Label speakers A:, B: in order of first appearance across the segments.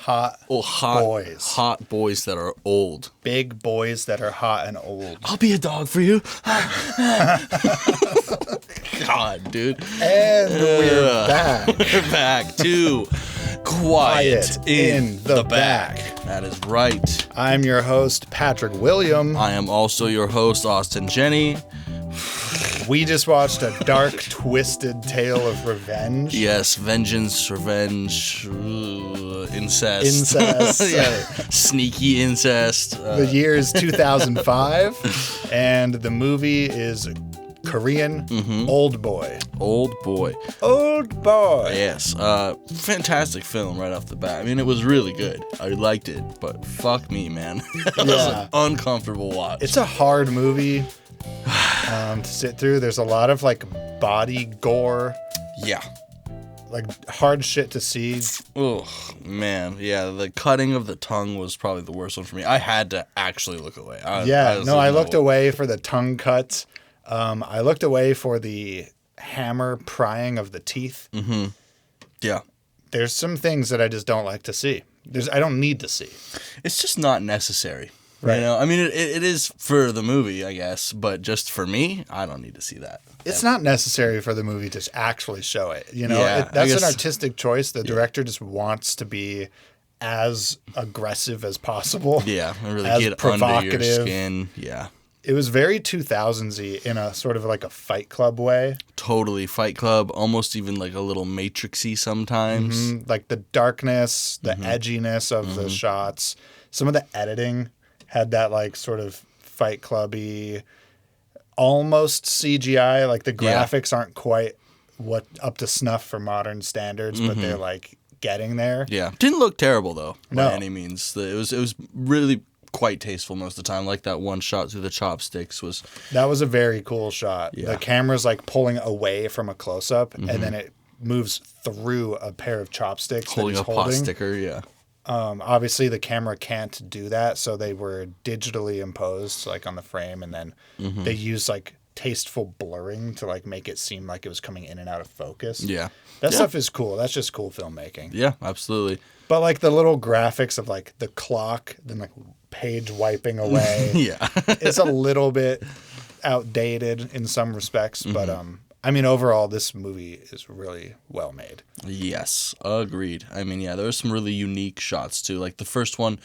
A: hot boys.
B: Hot boys that are old.
A: Big boys that are hot and old.
B: I'll be a dog for you. God, dude.
A: And we're back.
B: We're back to Quiet in the Back. That is right.
A: I'm your host, Patrick William.
B: I am also your host, Austin Jenny.
A: We just watched a dark, twisted tale of revenge.
B: Yes, vengeance, revenge, incest. Yeah, sneaky incest.
A: The year is 2005, and the movie is Korean Old Boy.
B: Old Boy.
A: Old Boy.
B: Yes. Fantastic film right off the bat. I mean, it was really good. I liked it, but fuck me, man. It was an uncomfortable watch.
A: It's a hard movie to sit through. There's a lot of like body gore.
B: Yeah.
A: Like hard shit to see.
B: Oh, man. Yeah, the cutting of the tongue was probably the worst one for me. I had to actually look away. I
A: looked away for the tongue cuts. I looked away for the hammer prying of the teeth.
B: Mm-hmm. Yeah.
A: There's some things that I just don't like to see. I don't need to see.
B: It's just not necessary.
A: Right.
B: You know, I mean, it is for the movie, I guess, but just for me, I don't need to see that.
A: It's not necessary for the movie to actually show it. You know,
B: Yeah,
A: that's an artistic choice. The director just wants to be as aggressive as possible.
B: Yeah, really
A: as
B: get
A: provocative.
B: under your skin. Yeah.
A: It was very 2000s-y in a sort of like a Fight Club way.
B: Totally. Fight Club, almost even like a little Matrix-y sometimes.
A: Like the darkness, the edginess of the shots. Some of the editing had that like sort of Fight Club-y, almost CGI. Like the graphics aren't quite up to snuff for modern standards, but they're like getting there.
B: Yeah. Didn't look terrible though,
A: No.
B: by any means. It was really quite tasteful most of the time. Like that one shot through the chopsticks was...
A: That was a very cool shot.
B: Yeah.
A: The camera's like pulling away from a close-up, and then it moves through a pair of chopsticks.
B: Holding a pot sticker, yeah.
A: Obviously, the camera can't do that, so they were digitally imposed like on the frame, and then they used like tasteful blurring to like make it seem like it was coming in and out of focus.
B: Yeah.
A: That stuff is cool. That's just cool filmmaking.
B: Yeah, absolutely.
A: But like the little graphics of like the clock, then like page wiping away.
B: Yeah.
A: It's a little bit outdated in some respects, but I mean overall this movie is really well made.
B: Yes, agreed. I mean, yeah, there were some really unique shots too. Like the first one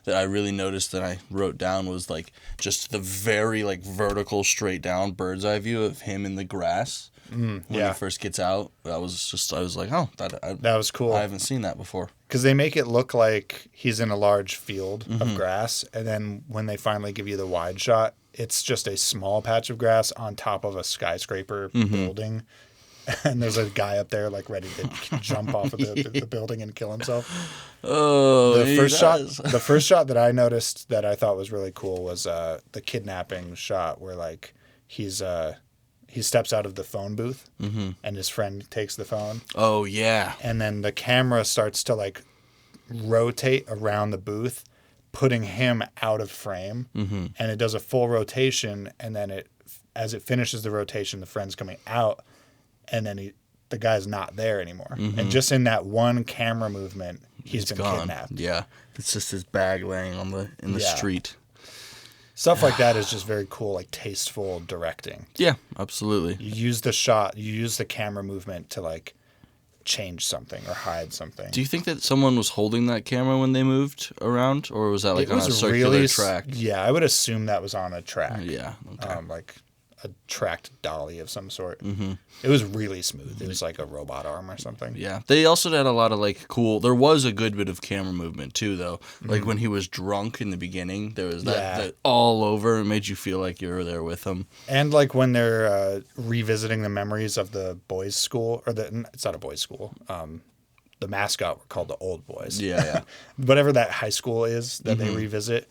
B: that I really noticed that I wrote down was like just the very like vertical straight down bird's eye view of him in the grass. When he first gets out. I was like, oh, that
A: was cool.
B: I haven't seen that before.
A: Because they make it look like he's in a large field of grass, and then when they finally give you the wide shot, it's just a small patch of grass on top of a skyscraper building, and there's a guy up there like ready to jump off of the building and kill himself.
B: Oh,
A: the first shot that I noticed that I thought was really cool was the kidnapping shot where like he steps out of the phone booth and his friend takes the phone.
B: Oh, yeah.
A: And then the camera starts to like rotate around the booth, putting him out of frame. And it does a full rotation. And then as it finishes the rotation, the friend's coming out. And then the guy's not there anymore. And just in that one camera movement, he's been
B: gone.
A: kidnapped.
B: Yeah. It's just his bag laying in the street.
A: Stuff like that is just very cool, like tasteful directing.
B: Yeah, absolutely.
A: You use the shot, you use the camera movement to like change something or hide something.
B: Do you think that someone was holding that camera when they moved around, or was that like on a circular track?
A: Yeah, I would assume that was on a track.
B: Yeah, okay.
A: Like a tracked dolly of some sort. It was really smooth. It was like a robot arm or something.
B: Yeah. They also had a lot of like cool... There was a good bit of camera movement too, though. Like when he was drunk in the beginning, there was that all over. It made you feel like you were there with him. And
A: like when they're revisiting the memories of the boys' school, or it's not a boys' school. The mascot were called the Old Boys.
B: Yeah.
A: Whatever that high school is that they revisit,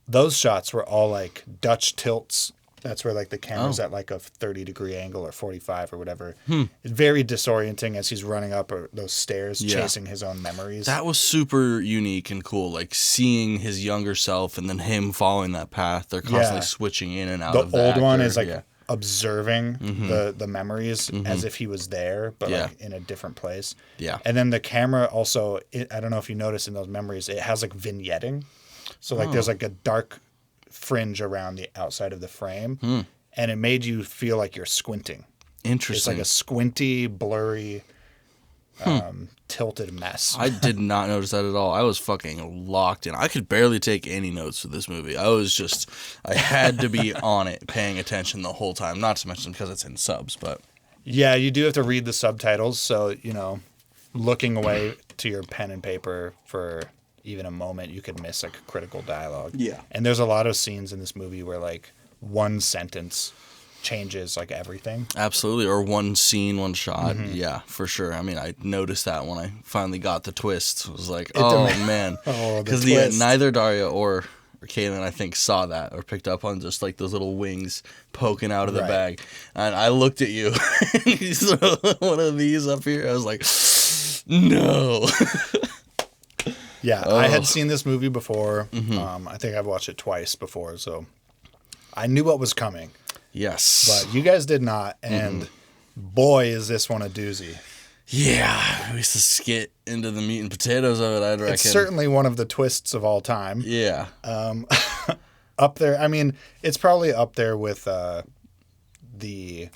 A: those shots were all like Dutch tilts. That's where like the camera's at like a 30-degree angle or 45 or whatever. It's very disorienting as he's running up those stairs, chasing his own memories.
B: That was super unique and cool. Like seeing his younger self and then him following that path. They're constantly switching in and out of that.
A: The old one is like observing the memories as if he was there, but like in a different place.
B: Yeah.
A: And then the camera also, I don't know if you notice in those memories, it has like vignetting. So like there's like a dark fringe around the outside of the frame, and it made you feel like you're squinting.
B: Interesting.
A: It's like a squinty, blurry, tilted mess.
B: I did not notice that at all. I was fucking locked in. I could barely take any notes for this movie. I had to be on it, paying attention the whole time. Not to mention because it's in subs, but...
A: Yeah, you do have to read the subtitles, so, you know, looking away to your pen and paper for even a moment, you could miss, like, critical dialogue.
B: Yeah.
A: And there's a lot of scenes in this movie where, like, one sentence changes, like, everything.
B: Absolutely. Or one scene, one shot. Yeah, for sure. I mean, I noticed that when I finally got the twist. I was like, man. Because neither Daria or Kaylin, I think, saw that or picked up on just, like, those little wings poking out of the bag. And I looked at you, and you throw one of these up here. I was like, no.
A: Yeah, I had seen this movie before. I think I've watched it twice before, so I knew what was coming.
B: Yes.
A: But you guys did not, and boy, is this one a doozy.
B: Yeah, we used to skit into the meat and potatoes of it, I'd reckon.
A: It's certainly one of the twists of all time.
B: Yeah.
A: Up there, I mean, it's probably up there with the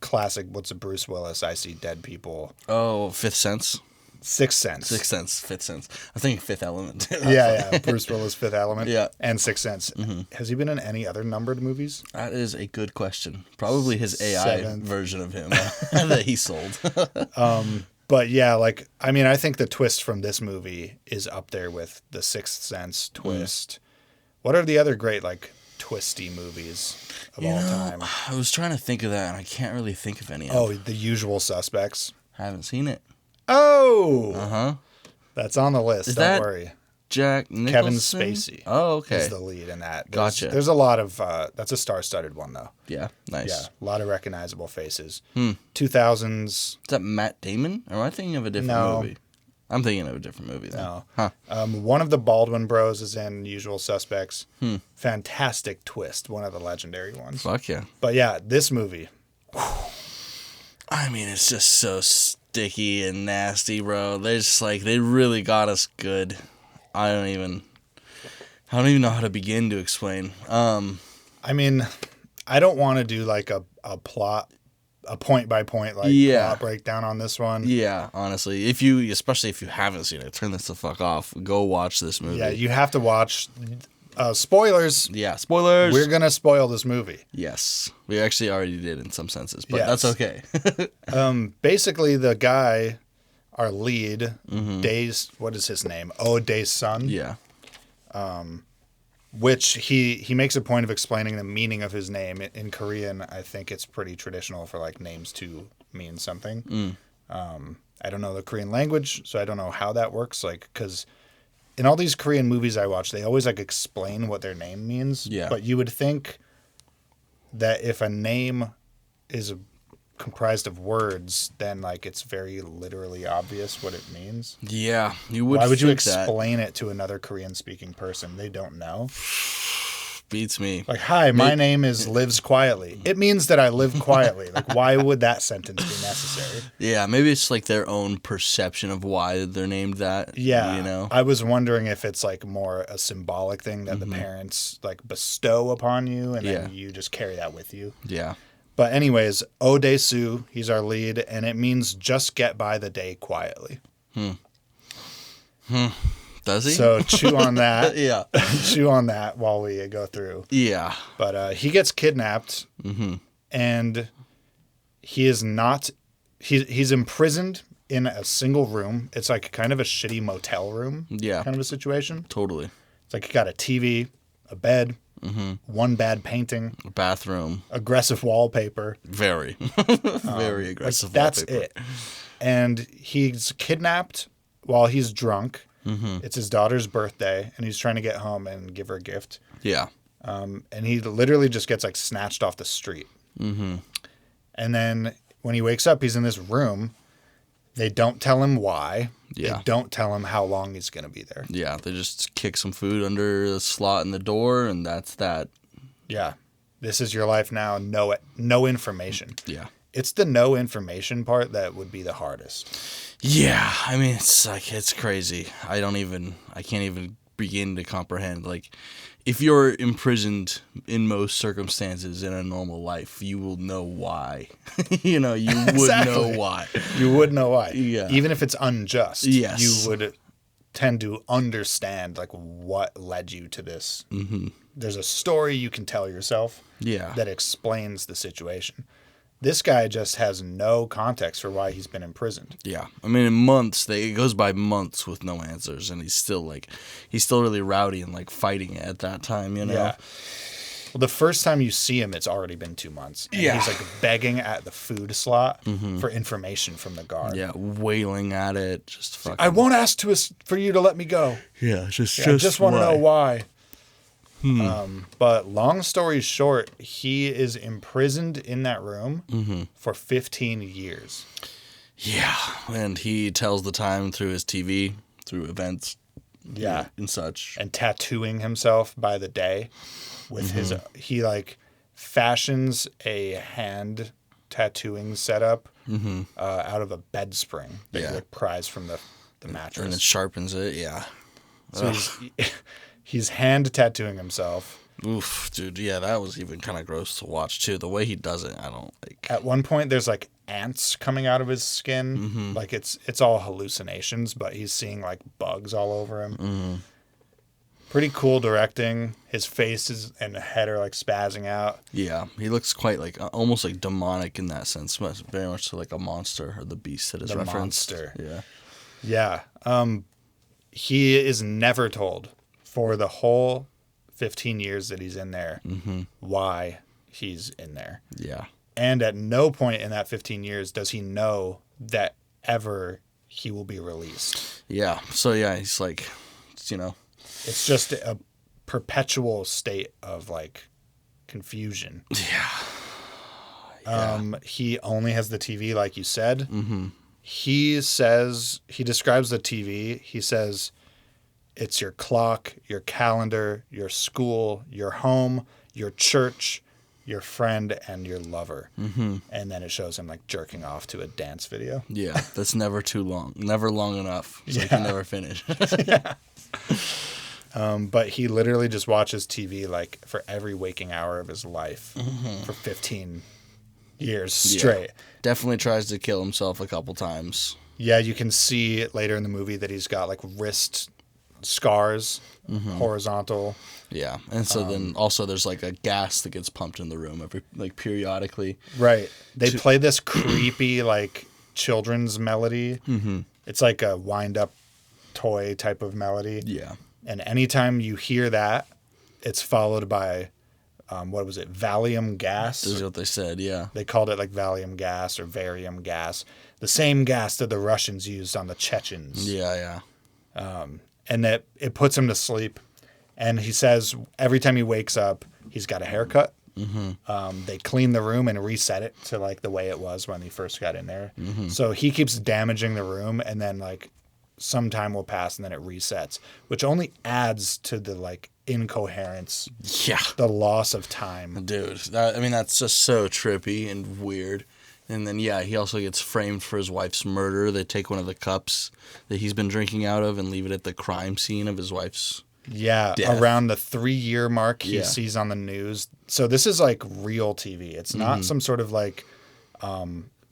A: classic, what's a Bruce Willis, I See Dead People.
B: Oh, Fifth Sense?
A: Sixth Sense.
B: Fifth Sense. I think Fifth Element.
A: yeah. Bruce Willis, Fifth Element.
B: Yeah.
A: And Sixth Sense. Has he been in any other numbered movies?
B: That is a good question. Probably his AI version of him that he sold.
A: But yeah, like, I mean, I think the twist from this movie is up there with the Sixth Sense twist. What are the other great, like, twisty movies of all time?
B: I was trying to think of that, and I can't really think of any.
A: The Usual Suspects.
B: Haven't seen it.
A: Oh! That's on the list. Don't worry.
B: Jack Nicholson?
A: Kevin Spacey.
B: Oh, okay.
A: Is the lead in that.
B: Gotcha.
A: There's a lot of... that's a star-studded one, though.
B: Yeah, nice.
A: Yeah, a lot of recognizable faces. 2000s...
B: Is that Matt Damon? Or am I thinking of a different movie? I'm thinking of a different movie, then.
A: No.
B: Huh.
A: One of the Baldwin bros is in Usual Suspects. Fantastic twist. One of the legendary ones.
B: Fuck yeah.
A: But yeah, this movie...
B: I mean, it's just so sticky and nasty, bro. They're just like, they really got us good. I don't even know how to begin to explain.
A: I mean, I don't want to do like a plot, a point by point plot breakdown on this one.
B: Yeah, honestly, especially if you haven't seen it, turn this the fuck off. Go watch this movie.
A: Yeah, you have to watch. Spoilers.
B: Yeah, spoilers.
A: We're gonna spoil this movie.
B: Yes, we actually already did in some senses, but that's okay.
A: Basically, the guy, our lead, Day's, what is his name? Day's son.
B: Yeah.
A: Which he makes a point of explaining the meaning of his name. In Korean, I think it's pretty traditional for like names to mean something. I don't know the Korean language, so I don't know how that works. Like, because in all these Korean movies I watch, they always like explain what their name means.
B: Yeah.
A: But you would think that if a name is comprised of words, then like it's very literally obvious what it means.
B: Yeah, you would.
A: Why would you
B: think
A: explain it to another Korean speaking person? They don't know.
B: Beats me.
A: Like, hi, my name is Lives Quietly. It means that I live quietly. Like, why would that sentence be necessary?
B: Yeah, maybe it's like their own perception of why they're named that.
A: Yeah,
B: you know.
A: I was wondering if it's like more a symbolic thing that the parents like bestow upon you, and then you just carry that with you.
B: Yeah.
A: But anyways, Odesu, he's our lead, and it means just get by the day quietly.
B: Does he?
A: So chew on that.
B: Yeah.
A: Chew on that while we go through.
B: Yeah.
A: But he gets kidnapped, and he is not. He's imprisoned in a single room. It's like kind of a shitty motel room.
B: Yeah.
A: Kind of a situation.
B: Totally.
A: It's like you got a TV, a bed, one bad painting,
B: A bathroom.
A: aggressive wallpaper.
B: Very. Very aggressive.
A: That's
B: wallpaper.
A: it. And he's kidnapped while he's drunk. It's his daughter's birthday, and he's trying to get home and give her a gift.
B: Yeah.
A: And he literally just gets like snatched off the street. And then when he wakes up, he's in this room. They don't tell him why.
B: Yeah.
A: They don't tell him how long he's going to be there.
B: Yeah, they just kick some food under the slot in the door, and that's that.
A: Yeah. This is your life now. No information.
B: Yeah.
A: It's the no information part that would be the hardest.
B: Yeah, I mean, it's crazy. I can't even begin to comprehend. Like, if you're imprisoned in most circumstances in a normal life, you will know why. You know, you would know why.
A: You would know why.
B: Yeah.
A: Even if it's unjust.
B: Yes.
A: You would tend to understand, like, what led you to this. Mm-hmm. There's a story you can tell yourself that explains the situation. This guy just has no context for why he's been imprisoned.
B: Yeah. I mean, in months, it goes by months with no answers, and he's still really rowdy and, like, fighting it at that time, you know?
A: Yeah. Well, the first time you see him, it's already been 2 months. And he's, like, begging at the food slot for information from the guard.
B: Yeah, wailing at it, just fucking...
A: I won't ask for you to let me go.
B: Yeah,
A: I just want to know why. But long story short, he is imprisoned in that room for 15 years.
B: Yeah, and he tells the time through his TV, through events, and such,
A: and tattooing himself by the day with his. He like fashions a hand tattooing setup out of a bed spring that he like pries from the mattress,
B: and it sharpens it. Yeah,
A: so he's hand tattooing himself.
B: Oof, dude. Yeah, that was even kind of gross to watch too. The way he does it, I don't like.
A: At one point, there's like ants coming out of his skin. Like it's all hallucinations, but he's seeing like bugs all over him. Pretty cool directing. His face and head are like spazzing out.
B: Yeah, he looks quite like almost like demonic in that sense. Very much to like a monster or the beast that is referenced.
A: Monster. Yeah. He is never told for the whole 15 years that he's in there why he's in there. Yeah. And at no point in that 15 years does he know that ever he will be released.
B: Yeah. So yeah, he's like, you know,
A: it's just a perpetual state of like confusion. Yeah. He only has the TV, like you said. He describes the TV. He says, it's your clock, your calendar, your school, your home, your church, your friend, and your lover. And then it shows him like jerking off to a dance video.
B: Yeah, that's never too long. Never long enough. So you can never finish.
A: But he literally just watches TV like for every waking hour of his life for 15 years straight.
B: Definitely tries to kill himself a couple times.
A: Yeah, you can see later in the movie that he's got like wrist scars, horizontal.
B: Yeah, and so then also there's like a gas that gets pumped in the room periodically.
A: Right. They play this creepy like children's melody. It's like a wind-up toy type of melody. Yeah. And anytime you hear that, it's followed by, what was it, Valium gas?
B: This is what they said, yeah.
A: They called it like Valium gas or Varium gas. The same gas that the Russians used on the Chechens.
B: Yeah.
A: And that it puts him to sleep. And he says every time he wakes up, he's got a haircut. They clean the room and reset it to like the way it was when he first got in there. So he keeps damaging the room, and then like some time will pass and then it resets, which only adds to the like incoherence. Yeah. The loss of time.
B: Dude, that's just so trippy and weird. And then, he also gets framed for his wife's murder. They take one of the cups that he's been drinking out of and leave it at the crime scene of his wife's death.
A: Around the 3-year mark he sees on the news. So this is like real TV. It's not some sort of like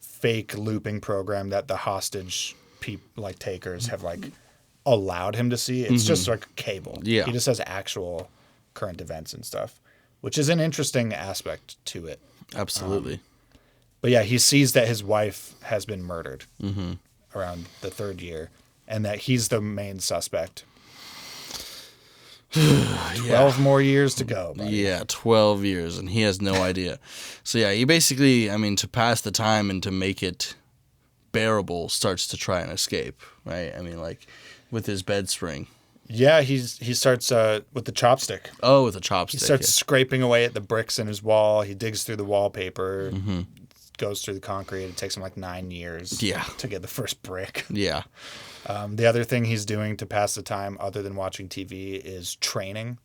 A: fake looping program that the hostage takers have like allowed him to see. It's just like cable. Yeah. He just has actual current events and stuff, which is an interesting aspect to it.
B: Absolutely.
A: But he sees that his wife has been murdered around the 3rd year, and that he's the main suspect. 12 more years to go, buddy.
B: Yeah, 12 years, and he has no idea. So he basically, to pass the time and to make it bearable, starts to try and escape, right? With his bed spring.
A: Yeah, he starts with the chopstick.
B: Oh, with the chopstick.
A: He starts scraping away at the bricks in his wall. He digs through the wallpaper. goes through the concrete. It takes him like 9 years to get the first brick.
B: Yeah.
A: The other thing he's doing to pass the time other than watching TV is training.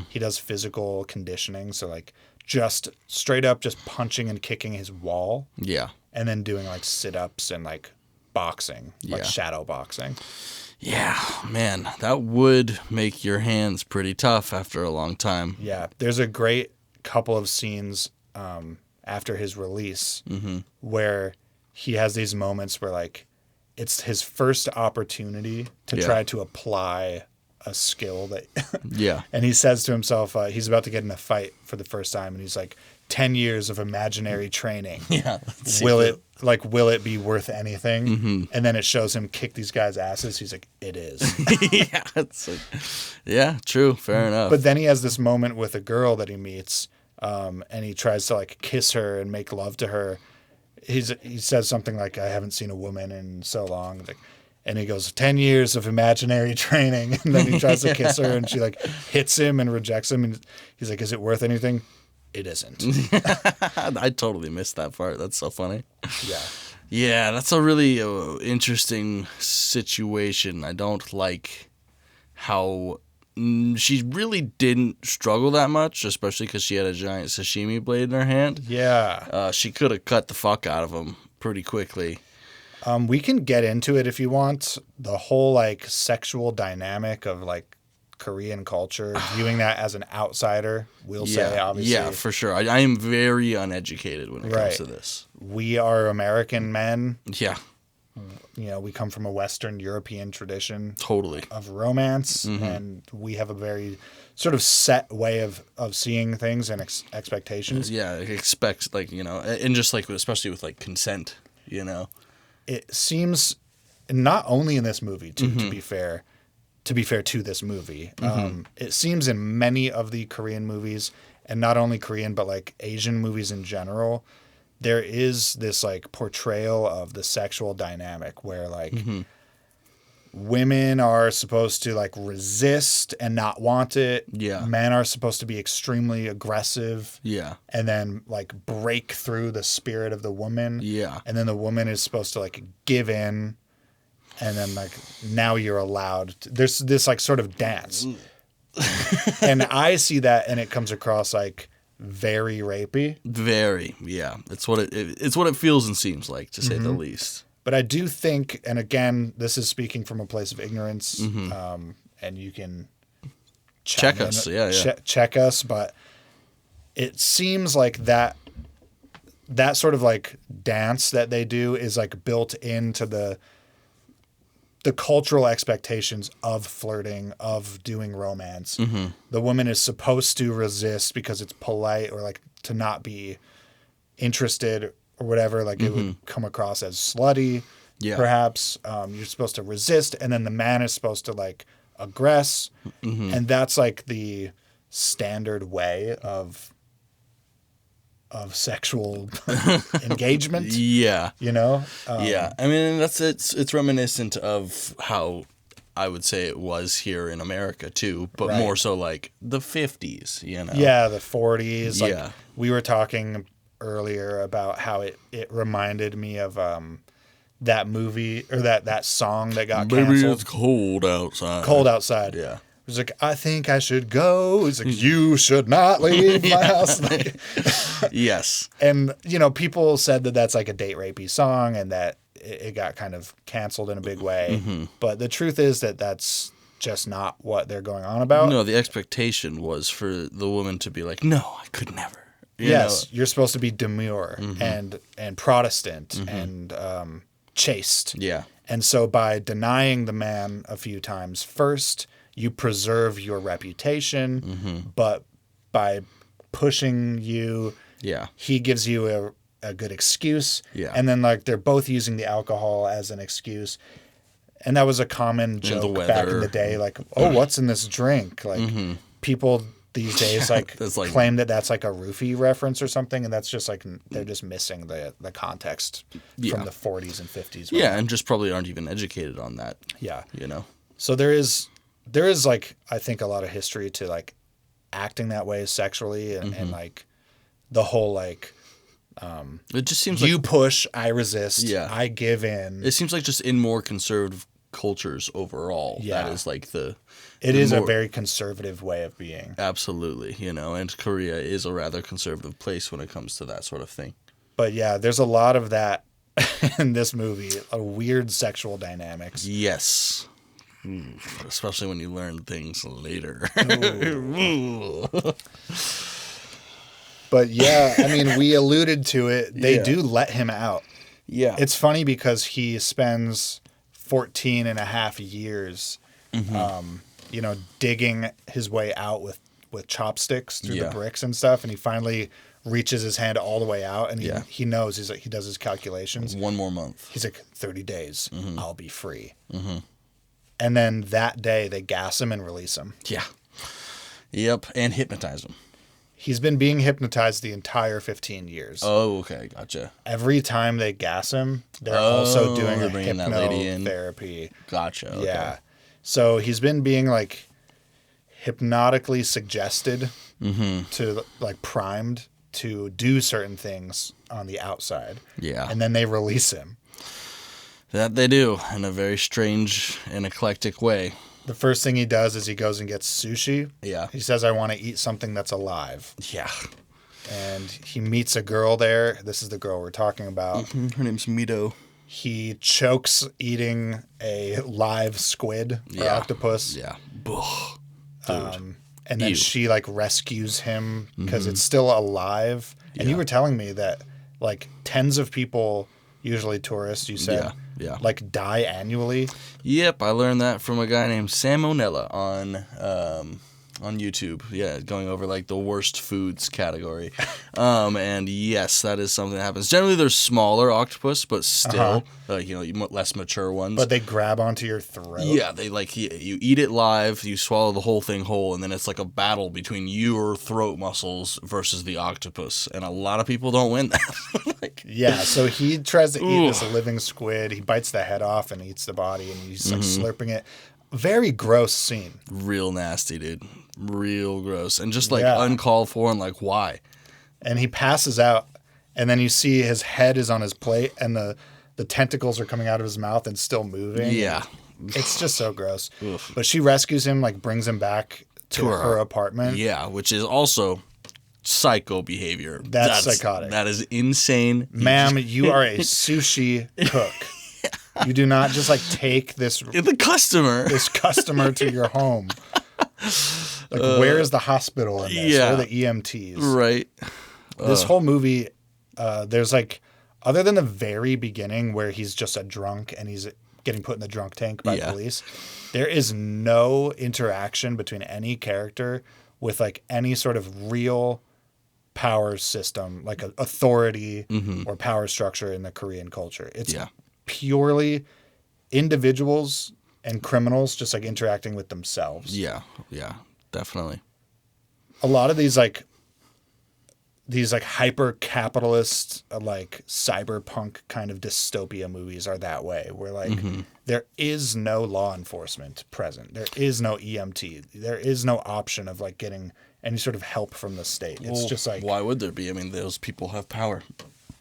A: He does physical conditioning. So like just straight up just punching and kicking his wall.
B: Yeah.
A: And then doing like sit-ups and like boxing, like shadow boxing.
B: Yeah, man, that would make your hands pretty tough after a long time.
A: Yeah, there's a great couple of scenes after his release where he has these moments where like it's his first opportunity to try to apply a skill that and he says to himself he's about to get in a fight for the first time and he's like 10 years of imaginary training. Will it be worth anything? And then it shows him kick these guys' asses. He's like, it is.
B: It's like, yeah, true, fair enough.
A: But then he has this moment with a girl that he meets, and he tries to like kiss her and make love to her. He says something like, I haven't seen a woman in so long. Like, and he goes, 10 years of imaginary training. And then he tries to kiss her and she like hits him and rejects him. And he's like, is it worth anything? It isn't.
B: I totally missed that part. That's so funny.
A: Yeah.
B: Yeah, that's a really interesting situation. I don't like how she really didn't struggle that much, especially because she had a giant sashimi blade in her hand.
A: Yeah.
B: She could have cut the fuck out of him pretty quickly.
A: We can get into it if you want. The whole like sexual dynamic of like Korean culture, viewing that as an outsider, we'll say, obviously.
B: Yeah, for sure. I am very uneducated when it comes to this.
A: We are American men.
B: Yeah.
A: You know, we come from a Western European tradition.
B: Totally.
A: Of romance, and we have a very sort of set way of seeing things and expectations.
B: Yeah, expect, like, you know, and just like, especially with like consent, you know.
A: It seems, not only in this movie, to be fair to this movie, it seems in many of the Korean movies, and not only Korean, but like Asian movies in general, there is this like portrayal of the sexual dynamic where like women are supposed to like resist and not want it.
B: Yeah.
A: Men are supposed to be extremely aggressive.
B: Yeah.
A: And then like break through the spirit of the woman.
B: Yeah.
A: And then the woman is supposed to like give in. And then like now you're allowed to, there's this like sort of dance. And I see that and it comes across like very rapey.
B: Very, yeah. It's what it feels and seems like, to say the least.
A: But I do think, and again, this is speaking from a place of ignorance, and you can
B: check us,
A: check us. But it seems like that sort of like dance that they do is like built into the cultural expectations of flirting, of doing romance. The woman is supposed to resist because it's polite, or like to not be interested or whatever. Like it would come across as slutty, perhaps. You're supposed to resist, and then the man is supposed to like aggress. And that's like the standard way of sexual engagement.
B: Yeah.
A: You know?
B: Yeah. I mean, it's reminiscent of how I would say it was here in America too, but more so like the 50s, you know?
A: Yeah, the 40s. Like we were talking earlier about how it reminded me of that movie, or that song that got canceled.
B: Maybe it's cold outside.
A: Cold outside.
B: Yeah.
A: It was like, I think I should go. It's like, you should not leave my house. Like,
B: yes.
A: And, you know, people said that that's like a date rapey song and that it got kind of canceled in a big way. But the truth is that that's just not what they're going on about.
B: No, the expectation was for the woman to be like, no, I could never. You know?
A: You're supposed to be demure and Protestant and chaste.
B: Yeah.
A: And so by denying the man a few times, first, you preserve your reputation, but by pushing you, he gives you a good excuse. Yeah. And then like they're both using the alcohol as an excuse. And that was a common joke back in the day, like, oh, what's in this drink? Like people these days like claim that that's like a roofie reference or something, and that's just like they're just missing the context from the 40s and 50s.
B: Yeah, and just probably aren't even educated on that.
A: Yeah.
B: You know.
A: So there is like, I think, a lot of history to like acting that way sexually and like the whole like
B: It just seems
A: You
B: like
A: push, I resist,
B: Yeah.
A: I give in.
B: it seems like just in more conservative cultures overall.
A: Yeah.
B: That is like
A: It is a
B: more-
A: very conservative way of being.
B: absolutely, and Korea is a rather conservative place when it comes to that sort of thing.
A: But yeah, there's a lot of that in this movie. A weird sexual dynamics.
B: Yes. Especially when you learn things later.
A: But yeah, I mean, we alluded to it. They
B: Yeah.
A: do let him out.
B: Yeah.
A: It's funny because he spends 14 and a half years, digging his way out with chopsticks through
B: Yeah.
A: the bricks and stuff. And he finally reaches his hand all the way out. And
B: Yeah.
A: he knows, he does his calculations.
B: One more month.
A: He's like, 30 days, I'll be free. And then that day, they gas him and release him.
B: Yeah. Yep. And hypnotize him.
A: He's been being hypnotized the entire 15 years.
B: Oh, okay. Gotcha.
A: Every time they gas him, they're also doing
B: they're
A: a
B: bringing that lady in.
A: hypnotherapy.
B: Gotcha. Okay.
A: Yeah. So he's been being like hypnotically suggested to like primed to do certain things on the outside.
B: Yeah.
A: And then they release him.
B: That they do in a very strange and eclectic way.
A: The first thing he does is he goes and gets sushi.
B: Yeah.
A: He says, I want to eat something that's alive.
B: Yeah.
A: And he meets a girl there. This is the girl we're talking about.
B: Her name's Mito.
A: He chokes eating a live squid or octopus.
B: Yeah. Ugh. Dude.
A: And then
B: Ew.
A: she like rescues him because it's still alive. And you were telling me that like tens of people, usually tourists, you said,
B: Yeah.
A: like die annually.
B: Yep, I learned that from a guy named Sam Onella on YouTube. Yeah, going over like the worst foods category. And yes, that is something that happens. Generally, they're smaller octopus, but still, less mature ones.
A: But they grab onto your throat.
B: Yeah, they like you eat it live, you swallow the whole thing whole, and then it's like a battle between your throat muscles versus the octopus, and a lot of people don't win that.
A: Yeah, so he tries to eat this living squid. He bites the head off and eats the body, and he's like slurping it. Very gross scene.
B: Real nasty, dude. Real gross, and just like
A: Yeah.
B: uncalled for, and like why?
A: And he passes out, and then you see his head is on his plate, and the tentacles are coming out of his mouth and still moving.
B: Yeah.
A: It's just so gross.
B: Oof.
A: But she rescues him, like brings him back to her apartment.
B: Yeah, which is also psycho behavior.
A: That's psychotic.
B: That is insane.
A: Ma'am, you are a sushi cook. You do not just like take this
B: The customer.
A: customer to your home. Like, where is the hospital in this?
B: yeah.
A: Where are the EMTs?
B: Right.
A: This whole movie, there's like, other than the very beginning where he's just a drunk and he's getting put in the drunk tank by police, there is no interaction between any character with like any sort of real power system, like a authority or power structure in the Korean culture. It's purely individuals and criminals just like interacting with themselves.
B: Yeah, definitely.
A: A lot of these hyper capitalist like cyberpunk kind of dystopia movies are that way, where like there is no law enforcement present, there is no EMT, there is no option of like getting any sort of help from the state. It's just like,
B: why would there be? I mean, those people have power.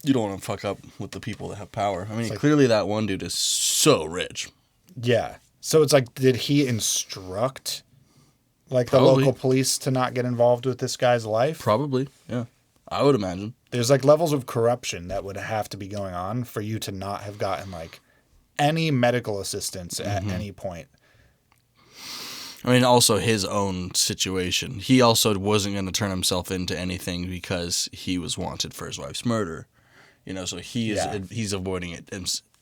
B: You don't want to fuck up with the people that have power. I mean, clearly that one dude is so rich.
A: yeah. So it's like, did he instruct like the
B: Probably.
A: local police to not get involved with this guy's life?
B: Probably, yeah. I would imagine.
A: There's like levels of corruption that would have to be going on for you to not have gotten like any medical assistance at any point.
B: I mean, also his own situation. He also wasn't going to turn himself into anything because he was wanted for his wife's murder. So he's avoiding it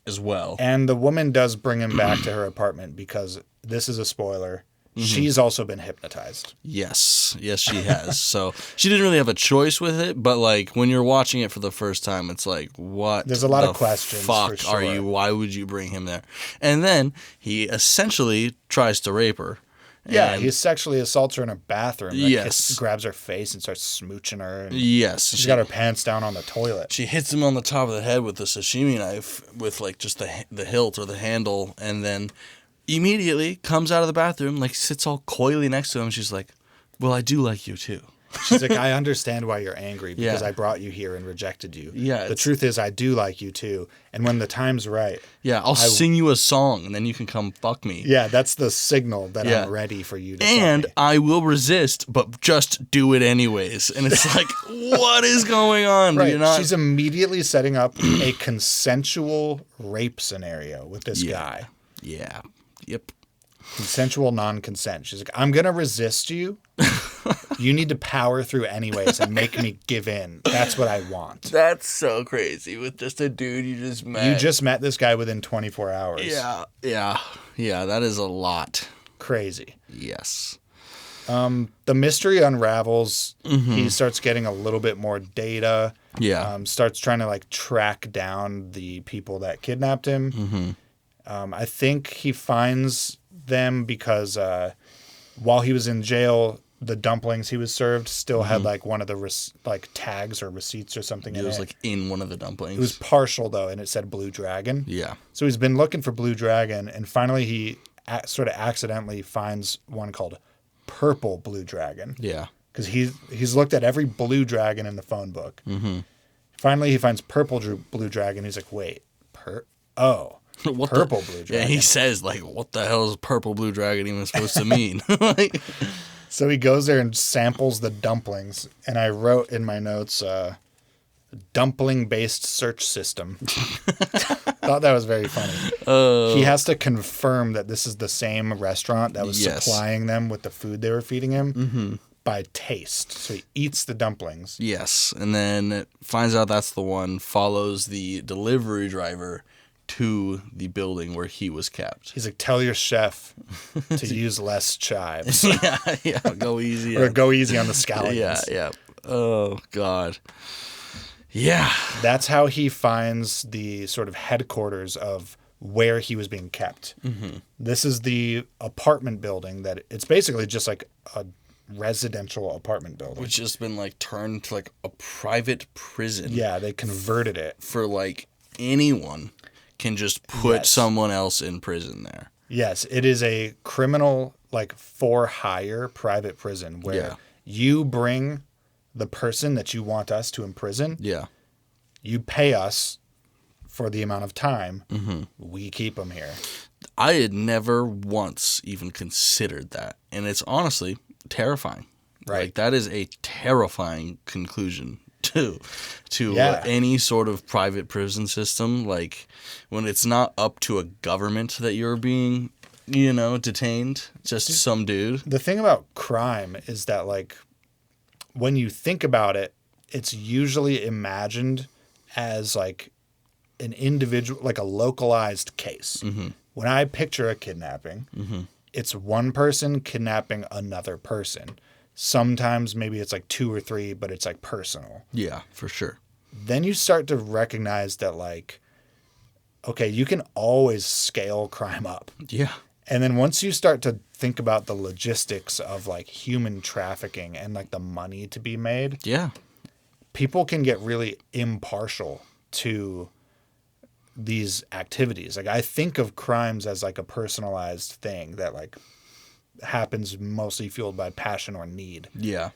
B: as well.
A: And the woman does bring him back to her apartment because this is a spoiler. She's also been hypnotized.
B: Yes, she has. So she didn't really have a choice with it, but like when you're watching it for the first time, it's like, what?
A: There's a lot of questions.
B: Fuck,
A: for sure.
B: are you? Why would you bring him there? And then he essentially tries to rape her.
A: Yeah,
B: And
A: he sexually assaults her in a bathroom. Like,
B: Yes.
A: grabs her face and starts smooching her. And
B: yes,
A: she's got her pants down on the toilet.
B: She hits him on the top of the head with the sashimi knife, with like just the hilt or the handle, and then immediately comes out of the bathroom, like sits all coyly next to him. She's like, "Well, I do like you too."
A: She's like, I understand why you're angry because
B: Yeah.
A: I brought you here and rejected you.
B: Yeah,
A: The
B: it's-
A: truth is I do like you too. And when the time's right,
B: Yeah, I'll sing you a song and then you can come fuck me.
A: yeah, that's the signal that
B: Yeah.
A: I'm ready for you to
B: And
A: fuck me.
B: I will resist, but just do it anyways. And it's like, what is going on?
A: Right.
B: You're not...
A: She's immediately setting up a consensual rape scenario with this
B: Yeah.
A: guy.
B: Yeah. Yep.
A: Consensual non-consent. She's like, I'm going to resist you. You need to power through anyways and make me give in. That's what I want.
B: That's so crazy with just a dude you just met.
A: You just met this guy within 24 hours.
B: Yeah. Yeah. Yeah. That is a lot.
A: Crazy.
B: Yes.
A: The mystery unravels. He starts getting a little bit more data.
B: Yeah.
A: Starts trying to like track down the people that kidnapped him. I think he finds them because while he was in jail, the dumplings he was served still had like one of the like tags or receipts or something
B: It
A: in
B: was
A: it.
B: like in one of the dumplings.
A: It was partial though, and it said Blue Dragon.
B: Yeah.
A: So he's been looking for Blue Dragon, and finally he sort of accidentally finds one called Purple Blue Dragon.
B: Yeah.
A: Because he's looked at every Blue Dragon in the phone book. Finally, he finds Purple Blue Dragon. He's like, wait,
B: What
A: Purple Blue Dragon.
B: Yeah, he says, like, what the hell is purple blue dragon even supposed to mean? Like,
A: So he goes there and samples the dumplings. And I wrote in my notes, dumpling-based search system. Thought that was very funny. He has to confirm that this is the same restaurant that was
B: Yes.
A: supplying them with the food they were feeding him by taste. So he eats the dumplings.
B: yes. And then finds out that's the one, follows the delivery driver to the building where he was kept.
A: He's like, tell your chef to use less chives.
B: Yeah, go easy.
A: Or go easy on the scallions.
B: Yeah. Oh, God. Yeah.
A: That's how he finds the sort of headquarters of where he was being kept. This is the apartment building that it's basically just like a residential apartment building.
B: Which has been, like, turned to, like, a private prison.
A: Yeah, they converted it.
B: For, like, anyone can just put someone else in prison there.
A: Yes, it is a criminal, like, for hire private prison where
B: Yeah.
A: you bring the person that you want us to imprison.
B: Yeah.
A: You pay us for the amount of time. We keep them here.
B: I had never once even considered that. And it's honestly terrifying.
A: Right.
B: Like, that is a terrifying conclusion to
A: Yeah.
B: any sort of private prison system. Like, when it's not up to a government that you're being, detained, just some dude.
A: The thing about crime is that, like, when you think about it, it's usually imagined as, like, an individual, like a localized case. When I picture a kidnapping, it's one person kidnapping another person. Sometimes maybe it's like 2 or 3, but it's like personal.
B: Yeah, for sure.
A: Then you start to recognize that, like, okay, you can always scale crime up.
B: Yeah.
A: And then once you start to think about the logistics of, like, human trafficking and, like, the money to be made,
B: Yeah.
A: people can get really impartial to these activities. Like, I think of crimes as, like, a personalized thing that, like, happens mostly fueled by passion or need.
B: Yeah.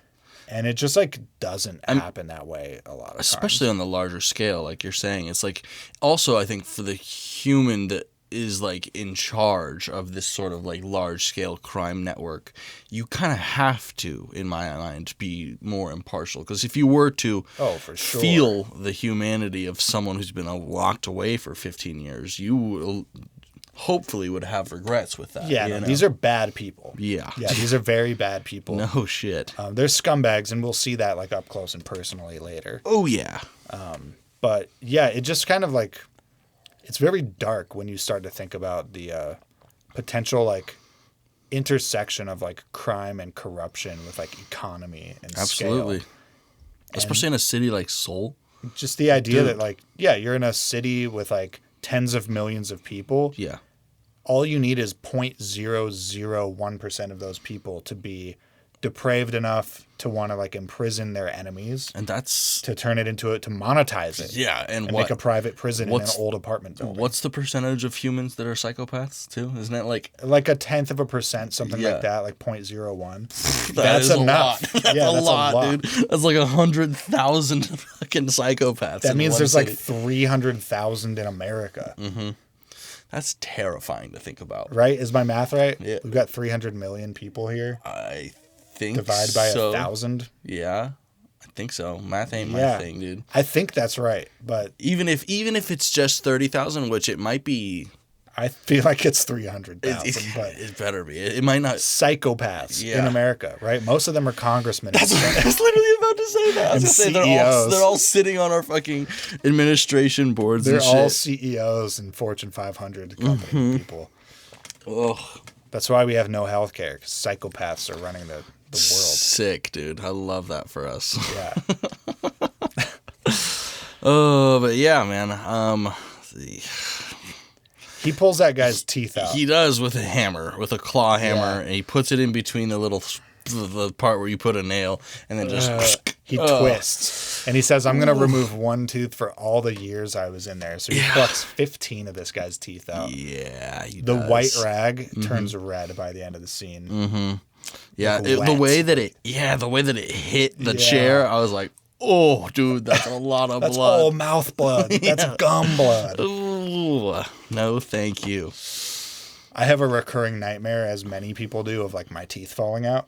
A: And it just, like, doesn't happen that way a lot of times.
B: Especially on the larger scale, like you're saying. It's like, also, I think for the human that is, like, in charge of this sort of, like, large scale crime network, you kind of have to, in my mind, be more impartial. Because if you were to
A: for sure.
B: feel the humanity of someone who's been locked away for 15 years, you will hopefully would have regrets with that.
A: Yeah, these are bad people.
B: Yeah.
A: Yeah, these are very bad people.
B: No shit.
A: They're scumbags, and we'll see that, like, up close and personally later.
B: Oh, yeah.
A: But, yeah, it just kind of, like, it's very dark when you start to think about the potential, like, intersection of, like, crime and corruption with, like, economy and
B: Absolutely.
A: scale.
B: Especially in a city like Seoul.
A: Just the idea
B: Dude.
A: that, like, yeah, you're in a city with, like, tens of millions of people.
B: Yeah.
A: All you need is 0.001% of those people to be depraved enough to want to like imprison their enemies
B: And that's
A: to turn it into to monetize it.
B: yeah, and
A: And
B: what
A: make a private prison in an old apartment building.
B: what's the percentage of humans that are psychopaths too? Isn't that like
A: Like 1/10%, something
B: Yeah.
A: like that, like 0.01.
B: that's
A: enough.
B: A lot. That's
A: Yeah,
B: a
A: that's
B: lot, dude. That's like 100,000 fucking psychopaths.
A: That
B: in
A: means
B: one
A: there's
B: city.
A: like 300,000 in America.
B: That's terrifying to think about.
A: Right? Is my math right?
B: Yeah.
A: We've got 300 million people here.
B: I think
A: Divide by
B: so.
A: 1,000.
B: Yeah, I think so. Math ain't my
A: Yeah.
B: thing, dude.
A: I think that's right, but
B: Even if it's just 30,000, which it might be,
A: I feel like it's 300,000. But
B: it better be. It might not.
A: psychopaths in
B: Yeah.
A: America, right? Most of them are congressmen.
B: I was literally about to say that. I was
A: And
B: gonna say
A: CEOs.
B: they're all sitting on our fucking administration boards.
A: They're
B: and
A: all
B: shit.
A: CEOs and Fortune 500 company people.
B: Ugh,
A: That's why we have no health care, because psychopaths are running the world.
B: sick, dude. I love that for us.
A: Yeah.
B: Oh, but yeah, man.
A: He pulls that guy's teeth out.
B: He does with a hammer, with a claw hammer, and he puts it in between the part where you put a nail, and then just
A: He twists. And he says, I'm going to remove one tooth for all the years I was in there. So he plucks 15 of this guy's teeth out.
B: Yeah, he
A: The
B: does.
A: white rag turns red by the end of the scene.
B: Yeah,
A: like
B: the
A: wet.
B: way that it hit the
A: Yeah.
B: chair, I was like, oh, dude, that's a lot of
A: That's
B: blood.
A: all mouth blood. That's gum blood.
B: Ooh, no, thank you.
A: I have a recurring nightmare, as many people do, of like my teeth falling out.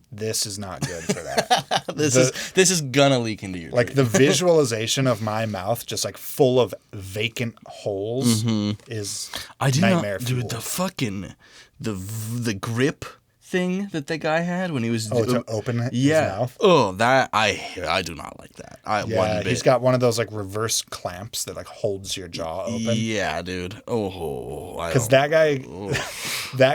A: This is not good for that.
B: This is gonna leak into your
A: Like
B: teeth.
A: the visualization of my mouth just like full of vacant holes is
B: I did
A: nightmare
B: not,
A: fuel.
B: dude. The fucking the grip thing that the guy had when he was
A: to open his
B: yeah.
A: mouth?
B: Oh, that I do not like that. One
A: Yeah,
B: bit.
A: he's got one of those like reverse clamps that like holds your jaw open.
B: Yeah, dude. Oh,
A: Because that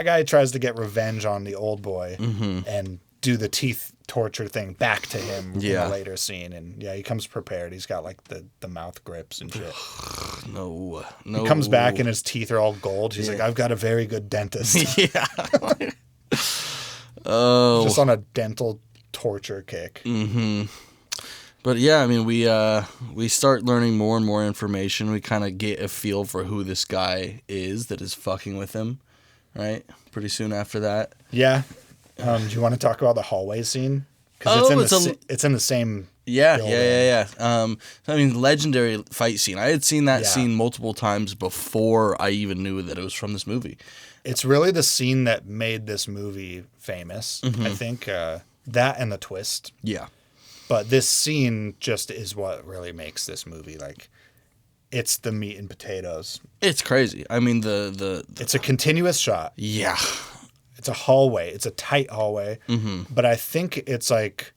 A: guy tries to get revenge on the old boy and do the teeth torture thing back to him in
B: Yeah.
A: a later scene. And yeah, he comes prepared. He's got like the mouth grips and shit.
B: no.
A: He comes back and his teeth are all gold. He's like, I've got a very good dentist.
B: yeah. Oh,
A: Just on a dental torture kick.
B: but yeah, I mean, we start learning more and more information. We kind of get a feel for who this guy is that is fucking with him, right? Pretty soon after that.
A: Yeah. Do you want to talk about the hallway scene? Because it's in the same.
B: Yeah,
A: building.
B: yeah. I mean, legendary fight scene. I had seen that
A: Yeah.
B: scene multiple times before I even knew that it was from this movie.
A: It's really the scene that made this movie famous. I think that and the twist.
B: Yeah.
A: But this scene just is what really makes this movie like. It's the meat and potatoes.
B: It's crazy. I mean, the
A: It's a continuous shot.
B: yeah.
A: It's a hallway. It's a tight hallway. But I think it's like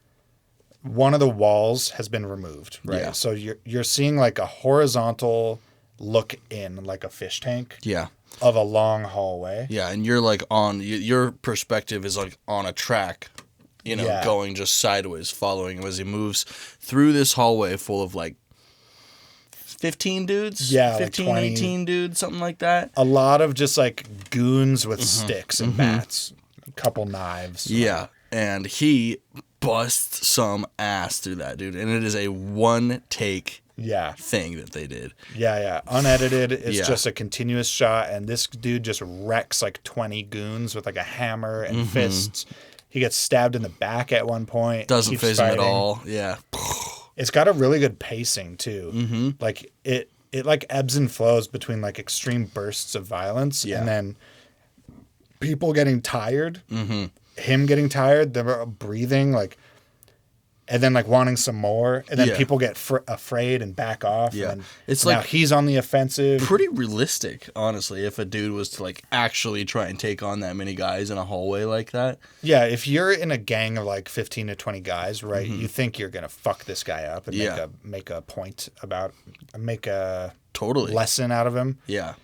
A: one of the walls has been removed, right?
B: Yeah.
A: So you're seeing like a horizontal look in, like a fish tank
B: Yeah.
A: of a long hallway.
B: Yeah, and you're like your perspective is like on a track,
A: Yeah.
B: going just sideways, following him as he moves through this hallway full of like 15 dudes?
A: Yeah, like
B: 15,
A: 20.
B: 18 dudes, something like that.
A: A lot of just like goons with sticks and bats, a couple knives.
B: Yeah, and he busts some ass through that, dude. And it is a one take
A: Yeah.
B: thing that they did.
A: Yeah. Unedited. It's
B: Yeah.
A: just a continuous shot. And this dude just wrecks like 20 goons with like a hammer and fists. He gets stabbed in the back at one point.
B: Doesn't
A: keeps
B: phase him at
A: fighting.
B: all. Yeah.
A: It's got a really good pacing too. Like it like ebbs and flows between like extreme bursts of violence
B: Yeah.
A: and then people getting tired, him getting tired, they're breathing like, and then like wanting some more, and then
B: Yeah.
A: people get afraid and back off.
B: Yeah.
A: And
B: It's
A: now
B: like-
A: he's on the offensive.
B: Pretty realistic, honestly, if a dude was to like actually try and take on that many guys in a hallway like that.
A: Yeah, if you're in a gang of like 15 to 20 guys, right, you think you're gonna fuck this guy up and
B: Yeah.
A: make a point about, make a
B: Totally.
A: lesson out of him.
B: Yeah.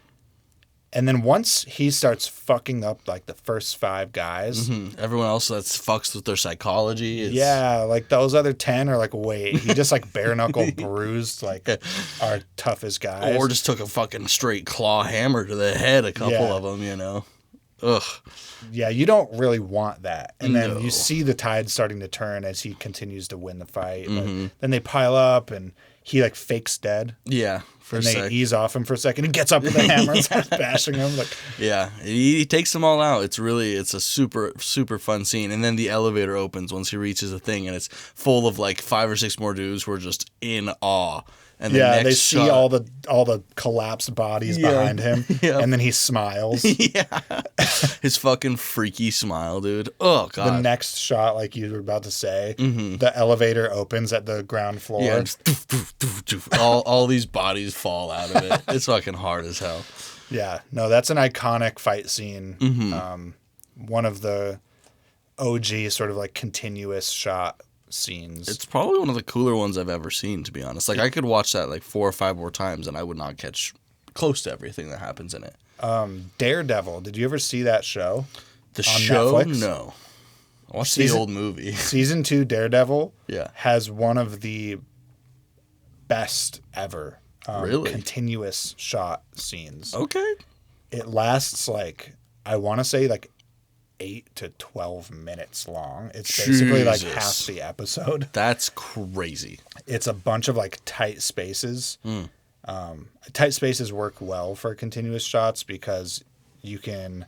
A: And then once he starts fucking up like the first 5 guys,
B: Everyone else that's fucks with their psychology.
A: yeah, like those other 10 are like, wait, he just like bare knuckle bruised like our toughest guys.
B: Or just took a fucking straight claw hammer to the head, a couple
A: Yeah.
B: of them, ugh.
A: Yeah, you don't really want that. And then
B: No.
A: you see the tide starting to turn as he continues to win the fight. But then they pile up and he like fakes dead.
B: Yeah, for
A: And
B: a
A: they
B: sec.
A: ease off him for a second. He gets up with a hammer and starts bashing him. Like,
B: Yeah, he takes them all out. It's a super, super fun scene. And then the elevator opens once he reaches a thing, and it's full of like 5 or 6 more dudes who are just in awe. And the
A: yeah,
B: next
A: they see
B: shot,
A: all the collapsed bodies behind him,
B: Yeah.
A: and then he smiles.
B: yeah, his fucking freaky smile, dude. Oh god.
A: The next shot, like you were about to say, the elevator opens at the ground floor.
B: Yeah, just doof, doof, doof, doof. All these bodies fall out of it. It's fucking hard as hell.
A: Yeah, no, that's an iconic fight scene. One of the OG sort of like continuous shot scenes.
B: It's probably one of the cooler ones I've ever seen, to be honest. Like I could watch that like 4 or 5 more times, and I would not catch close to everything that happens in it.
A: Daredevil. Did you ever see that show?
B: The
A: on
B: show,
A: Netflix?
B: No. I watched
A: Season-
B: the old movie.
A: Season 2 Daredevil
B: Yeah.
A: has one of the best ever
B: Really?
A: continuous shot scenes.
B: Okay.
A: It lasts like, I want to say like 8 to 12 minutes long. It's basically like
B: Jesus.
A: half the episode.
B: That's crazy.
A: It's a bunch of like tight spaces. Tight spaces work well for continuous shots because you can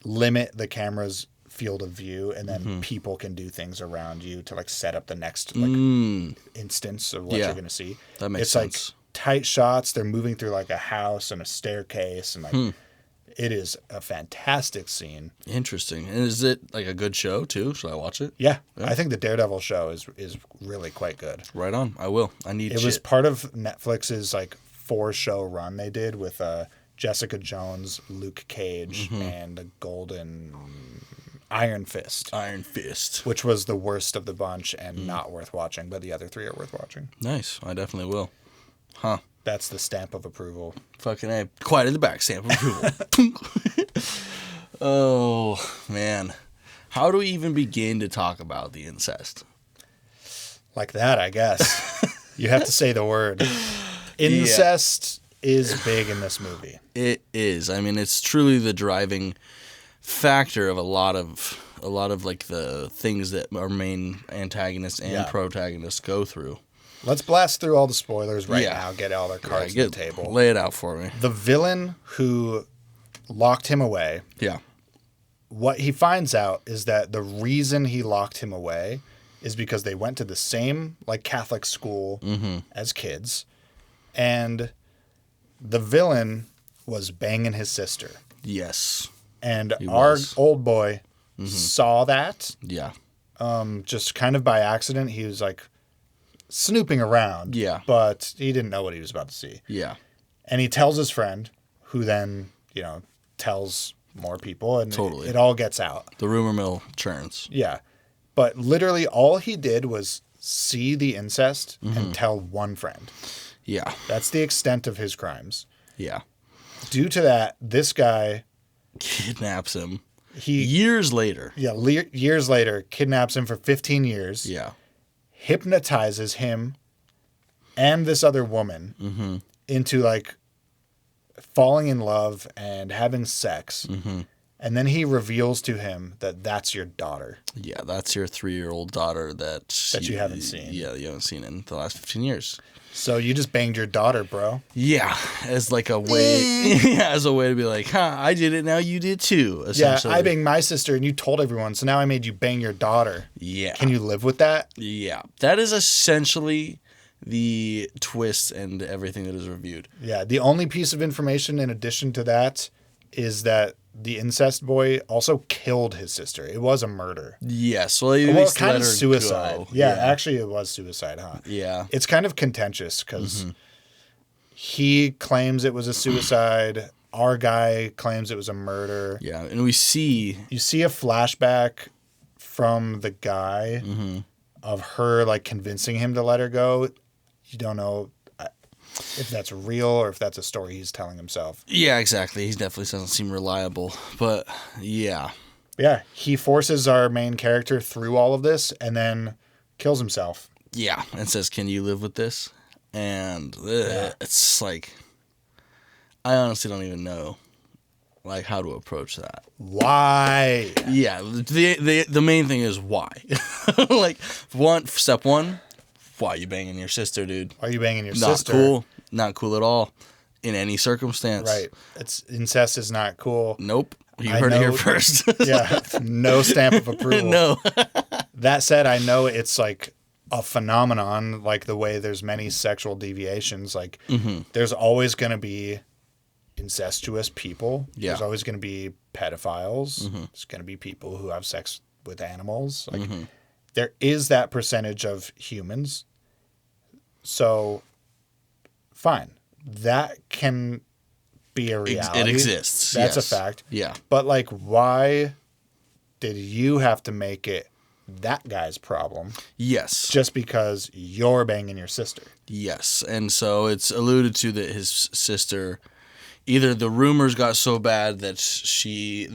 A: limit the camera's field of view, and then people can do things around you to like set up the next like instance of what
B: Yeah.
A: you're going to see.
B: That makes
A: it's
B: sense.
A: like tight shots. They're moving through like a house and a staircase, and like it is a fantastic scene.
B: Interesting. And is it like a good show too? Should I watch it?
A: Yeah, I think the Daredevil show is really quite good.
B: Right on. I will. I need
A: It was
B: shit.
A: part of Netflix's like 4-show run they did with Jessica Jones, Luke Cage, and the Golden Iron Fist,
B: Iron Fist.
A: which was the worst of the bunch and not worth watching, but the other 3 are worth watching.
B: Nice. I definitely will. Huh.
A: That's the stamp of approval.
B: Fucking A. Quiet in the back. Stamp of approval. Oh, man. How do we even begin to talk about the incest?
A: Like that, I guess. You have to say the word. Incest is big in this movie.
B: It is. I mean, it's truly the driving factor of a lot of like the things that our main antagonists and protagonists go through.
A: Let's blast through all the spoilers right
B: Yeah.
A: now. Get all their cards on the table.
B: Lay it out for me.
A: The villain who locked him away,
B: Yeah.
A: what he finds out is that the reason he locked him away is because they went to the same like Catholic school as kids, and the villain was banging his sister.
B: Yes.
A: And
B: He
A: our
B: was.
A: old boy saw that
B: Yeah.
A: just kind of by accident. He was like snooping around,
B: Yeah.
A: but he didn't know what he was about to see.
B: Yeah.
A: And he tells his friend, who then, tells more people, and
B: Totally.
A: it all gets out.
B: The rumor mill churns.
A: Yeah. But literally all he did was see the incest and tell one friend.
B: Yeah.
A: That's the extent of his crimes.
B: Yeah.
A: Due to that, this guy,
B: Kidnaps him.
A: he
B: Years later.
A: years later kidnaps him for 15 years,
B: Yeah.
A: hypnotizes him and this other woman into like falling in love and having sex. And then he reveals to him that that's your daughter.
B: Yeah, that's your 3-year-old daughter that
A: you haven't seen.
B: Yeah, you haven't seen in the last 15 years.
A: So you just banged your daughter, bro.
B: Yeah, as like a way, as a way to be like, huh, I did it, now you did too.
A: Yeah,
B: Essentially.
A: I banged my sister and you told everyone, so now I made you bang your daughter.
B: Yeah.
A: Can you live with that?
B: Yeah, that is essentially the twist and everything that is reviewed.
A: Yeah, the only piece of information in addition to that is that the incest boy also killed his sister. It was a murder.
B: Yes, well, he at
A: Well,
B: least
A: kind
B: let
A: of
B: her
A: suicide.
B: go.
A: Yeah, actually it was suicide, huh?
B: Yeah.
A: It's kind of contentious because he claims it was a suicide. Our guy claims it was a murder.
B: Yeah, and we see
A: You see a flashback from the guy of her like convincing him to let her go. You don't know if that's real or if that's a story he's telling himself.
B: Yeah, exactly. He definitely doesn't seem reliable. But yeah.
A: Yeah, he forces our main character through all of this and then kills himself.
B: Yeah, and says, "Can you live with this?" And it's like, I honestly don't even know like how to approach that.
A: Why?
B: Yeah, the main thing is why. Like step one, why you banging your sister, dude?
A: Why are you banging your
B: Not
A: sister?
B: cool. Not cool at all. In any circumstance.
A: Right. Incest is not cool.
B: Nope. You heard it here first.
A: Yeah. No stamp of approval.
B: No.
A: That said, I know it's like a phenomenon, like the way there's many sexual deviations. Like there's always going to be incestuous people.
B: Yeah.
A: There's always going to be pedophiles. There's going to be people who have sex with animals. Like there is that percentage of humans. So fine. That can be a reality.
B: It exists.
A: That's
B: yes.
A: a fact.
B: Yeah.
A: But like, why did you have to make it that guy's problem?
B: Yes.
A: Just because you're banging your sister.
B: Yes. And so it's alluded to that his sister, either the rumors got so bad that she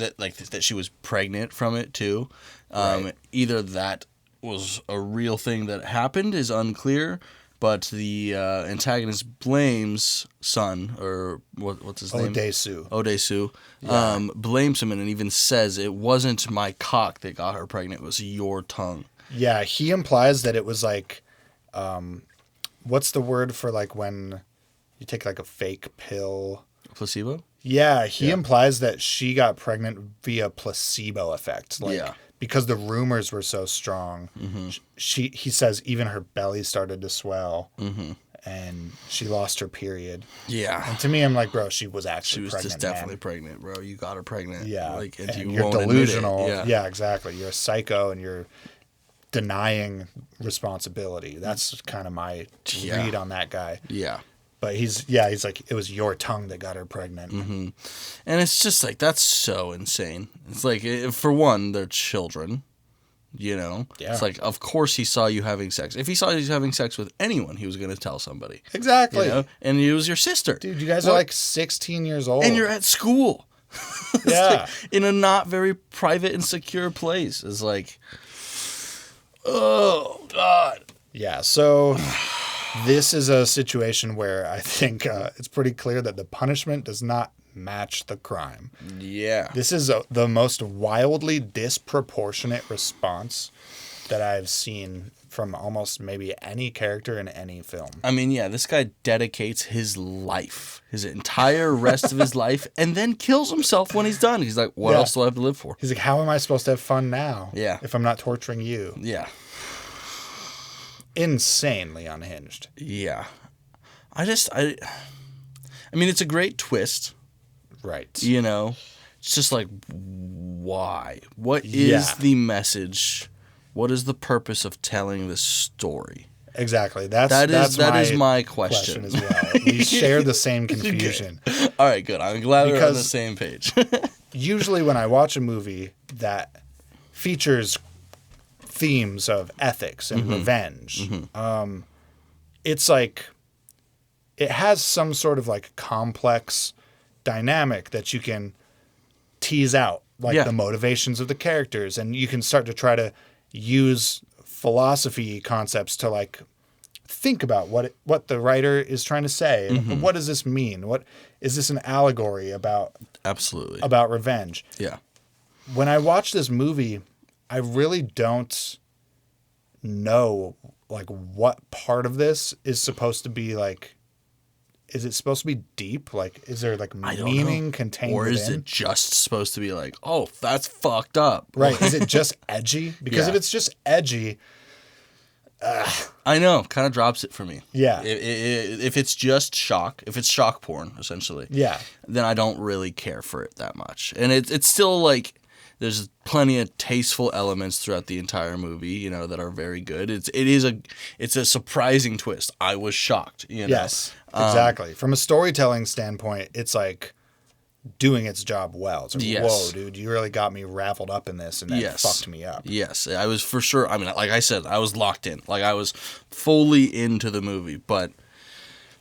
B: was pregnant from it too.
A: Right.
B: Either that was a real thing that happened is unclear. But the antagonist blames son, or what's his name? Odesu.
A: Yeah.
B: Blames him and even says, it wasn't my cock that got her pregnant, it was your tongue.
A: Yeah, he implies that it was like, what's the word for like when you take like a fake pill?
B: Placebo?
A: Yeah, he implies that she got pregnant via placebo effect. Like, because the rumors were so strong, he says even her belly started to swell, and she lost her period.
B: Yeah.
A: And to me, I'm like, bro, she was actually pregnant.
B: She was just definitely pregnant, bro. You got her pregnant.
A: Yeah.
B: Like, and
A: and
B: you
A: you're
B: won't
A: delusional.
B: admit it.
A: Yeah, exactly. You're a psycho, and you're denying responsibility. That's kind of my read on that guy.
B: Yeah.
A: But he's like, it was your tongue that got her pregnant.
B: And it's just like, that's so insane. It's like, for one, they're children, you know?
A: Yeah.
B: It's like, of course he saw you having sex. If he saw you having sex with anyone, he was going to tell somebody.
A: Exactly.
B: You know? And it was your sister.
A: Dude, you guys are like 16 years old.
B: And you're at school.
A: Yeah.
B: Like, in a not very private and secure place. It's like, oh, God.
A: Yeah, so this is a situation where I think it's pretty clear that the punishment does not match the crime.
B: Yeah.
A: This is the most wildly disproportionate response that I've seen from almost maybe any character in any film.
B: I mean, yeah, this guy dedicates his life, his entire rest of his life, and then kills himself when he's done. He's like, what else do I have to live for?
A: He's like, how am I supposed to have fun now?
B: Yeah.
A: If I'm not torturing you?
B: Yeah.
A: Insanely unhinged.
B: Yeah. I mean, it's a great twist.
A: Right.
B: You know? It's just like, why? What is the message? What is the purpose of telling this story?
A: Exactly.
B: That is my question
A: as well. We share the same confusion.
B: All right, good. I'm glad we're on the same page.
A: Usually when I watch a movie that features themes of ethics and revenge, it's like it has some sort of like complex dynamic that you can tease out, like the motivations of the characters, and you can start to try to use philosophy concepts to like think about what the writer is trying to say. What does this mean? What is this an allegory about?
B: Absolutely.
A: About revenge.
B: Yeah.
A: When I watch this movie, I really don't know like what part of this is supposed to be like. Is it supposed to be deep? Like, is there like meaning contained
B: or is
A: within?
B: it just supposed to be like, oh, that's fucked up?
A: Right. Is it just edgy? Because if it's just edgy,
B: I know, kind of drops it for me.
A: Yeah.
B: If it's just shock, if it's shock porn, essentially, then I don't really care for it that much. And it's still like, there's plenty of tasteful elements throughout the entire movie, you know, that are very good. It's a surprising twist. I was shocked, you know.
A: Yes, exactly. From a storytelling standpoint, it's like doing its job well. It's like, whoa, dude, you really got me raveled up in this, and that fucked me up.
B: Yes, I was for sure. I mean, like I said, I was locked in. Like I was fully into the movie, but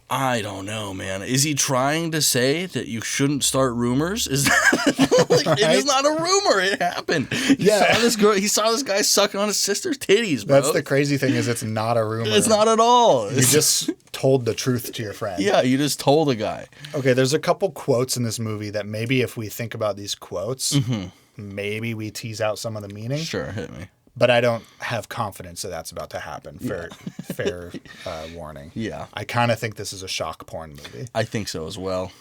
B: I don't know, man. Is he trying to say that you shouldn't start rumors? Is that like, right? It is not a rumor. It happened. He saw this guy sucking on his sister's titties, bro.
A: That's the crazy thing is it's not a rumor.
B: It's not at all.
A: You just told the truth to your friend.
B: Yeah, you just told a guy.
A: Okay, there's a couple quotes in this movie that maybe if we think about these quotes, maybe we tease out some of the meaning.
B: Sure, hit me.
A: But I don't have confidence that that's about to happen. Fair warning.
B: Yeah.
A: I kind of think this is a shock porn movie.
B: I think so as well.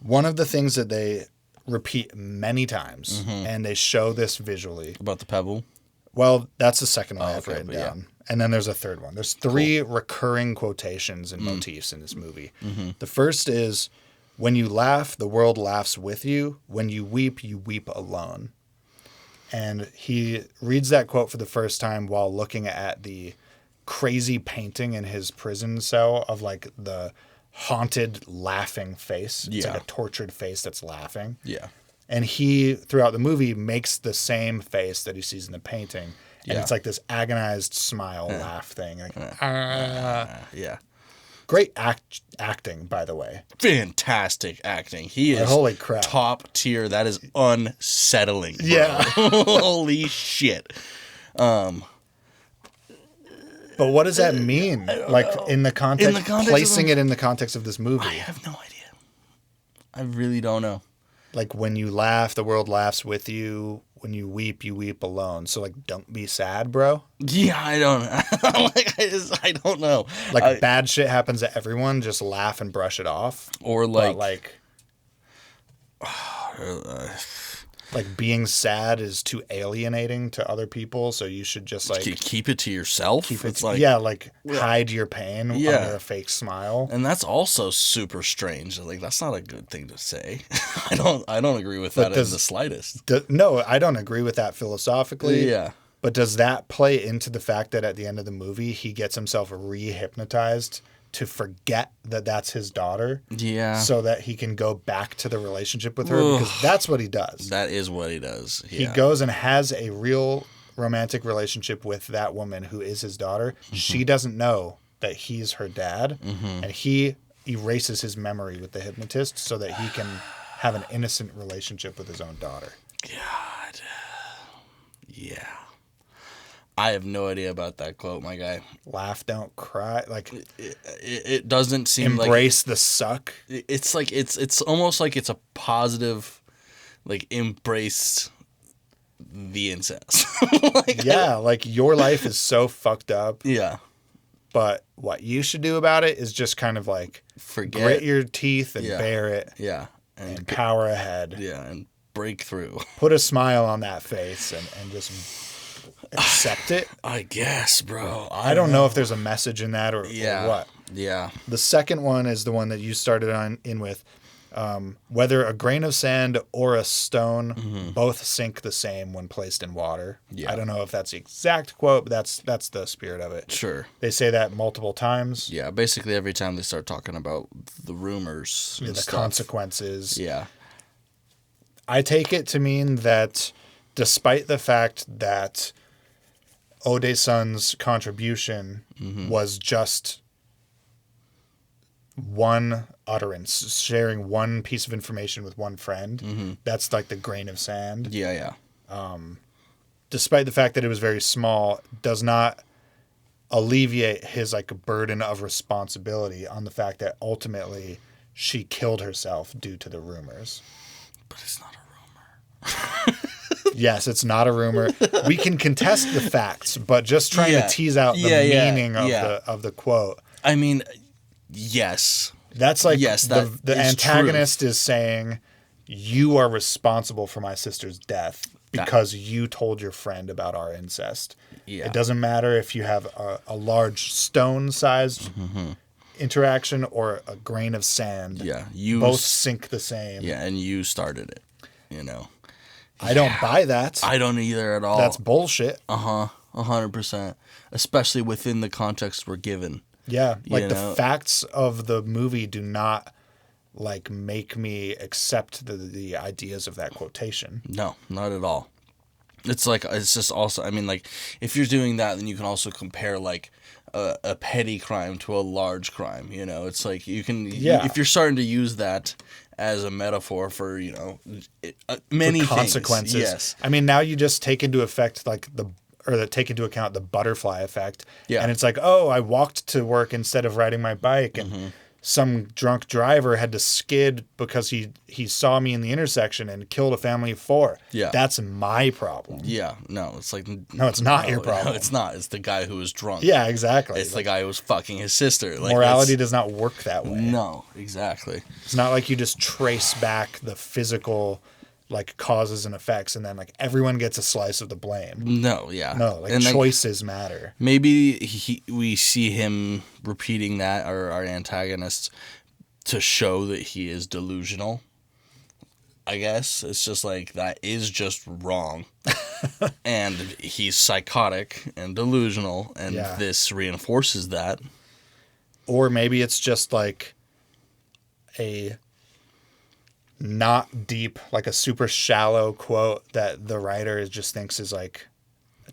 A: One of the things that they repeat many times, and they show this visually.
B: About the pebble?
A: Well, that's the second one I've
B: okay,
A: written
B: but yeah.
A: down. And then there's a third one. There's three recurring quotations and motifs in this movie. The first is, when you laugh, the world laughs with you. When you weep alone. And he reads that quote for the first time while looking at the crazy painting in his prison cell of like the haunted laughing face. It's like a tortured face that's laughing.
B: Yeah.
A: And he, throughout the movie, makes the same face that he sees in the painting. And it's like this agonized smile laugh thing. Like,
B: Yeah.
A: Great acting, by the way.
B: Fantastic acting. He is
A: holy crap.
B: Top tier. That is unsettling. Bro.
A: Yeah.
B: Holy shit.
A: But what does that mean? Like in the context, placing it in the context of this movie.
B: I have no idea. I really don't know.
A: Like when you laugh, the world laughs with you. When you weep alone. So like, don't be sad, bro.
B: Yeah, I don't know. I don't know.
A: Like bad shit happens to everyone. Just laugh and brush it off.
B: Or like
A: being sad is too alienating to other people. So you should just like
B: keep it to yourself.
A: It's like hide your pain under a fake smile.
B: And that's also super strange. Like that's not a good thing to say. I don't agree with that in the slightest.
A: No, I don't agree with that philosophically.
B: Yeah.
A: But does that play into the fact that at the end of the movie he gets himself re-hypnotized to forget that that's his daughter?
B: Yeah.
A: So that he can go back to the relationship with her? Because that's what he does.
B: That is what he does. Yeah.
A: He goes and has a real romantic relationship with that woman who is his daughter. She doesn't know that he's her dad. And he erases his memory with the hypnotist so that he can have an innocent relationship with his own daughter.
B: God. Yeah. I have no idea about that quote, my guy.
A: Laugh, don't cry. Like
B: it doesn't seem
A: embrace the suck.
B: It's like it's almost like it's a positive, like embrace the incest.
A: Like your life is so fucked up.
B: Yeah.
A: But what you should do about it is just kind of like grit your teeth and bear it.
B: Yeah.
A: And power ahead.
B: Yeah, and break through.
A: Put a smile on that face and just accept it.
B: I guess, bro.
A: I don't know if there's a message in that or what.
B: Yeah.
A: The second one is the one that you started in with. Whether a grain of sand or a stone, both sink the same when placed in water. Yeah. I don't know if that's the exact quote, but that's the spirit of it.
B: Sure.
A: They say that multiple times.
B: Yeah, basically every time they start talking about the rumors and
A: the
B: stuff.
A: Consequences.
B: Yeah.
A: I take it to mean that despite the fact that Ode-san's contribution was just one utterance, sharing one piece of information with one friend, that's like the grain of sand.
B: Yeah.
A: Despite the fact that it was very small, does not alleviate his like burden of responsibility on the fact that ultimately she killed herself due to the rumors.
B: But it's not a rumor.
A: Yes, it's not a rumor. We can contest the facts, but just trying to tease out the meaning of the quote.
B: I mean, yes.
A: That's like the antagonist is saying, you are responsible for my sister's death because you told your friend about our incest. Yeah. It doesn't matter if you have a large stone-sized interaction or a grain of sand.
B: Yeah,
A: both sink the same.
B: Yeah, and you started it, you know.
A: I don't buy that.
B: I don't either at all.
A: That's bullshit.
B: 100%. Especially within the context we're given.
A: Yeah, like the facts of the movie do not like make me accept the ideas of that quotation.
B: No, not at all. It's just also, I mean, like, if you're doing that, then you can also compare like a petty crime to a large crime. You know, it's like you can, if you're starting to use that as a metaphor for, you know, many
A: consequences.
B: Things. Yes.
A: I mean, now you just take into effect like or that take into account the butterfly effect.
B: Yeah.
A: And it's like, oh, I walked to work instead of riding my bike, and some drunk driver had to skid because he saw me in the intersection and killed a family of 4.
B: Yeah.
A: That's my problem.
B: Yeah, no, it's like
A: No, it's not your problem.
B: No, it's not. It's the guy who was drunk.
A: Yeah, exactly.
B: It's the guy who was fucking his sister. Like,
A: morality does not work that way.
B: No, exactly.
A: It's not like you just trace back the physical like causes and effects and then like everyone gets a slice of the blame.
B: No, yeah.
A: No, like
B: and
A: choices matter.
B: Maybe we see him repeating that, or our antagonist, to show that he is delusional. I guess it's just like that is just wrong. And he's psychotic and delusional, and this reinforces that.
A: Or maybe it's just like a not deep, like a super shallow quote that the writer just thinks is like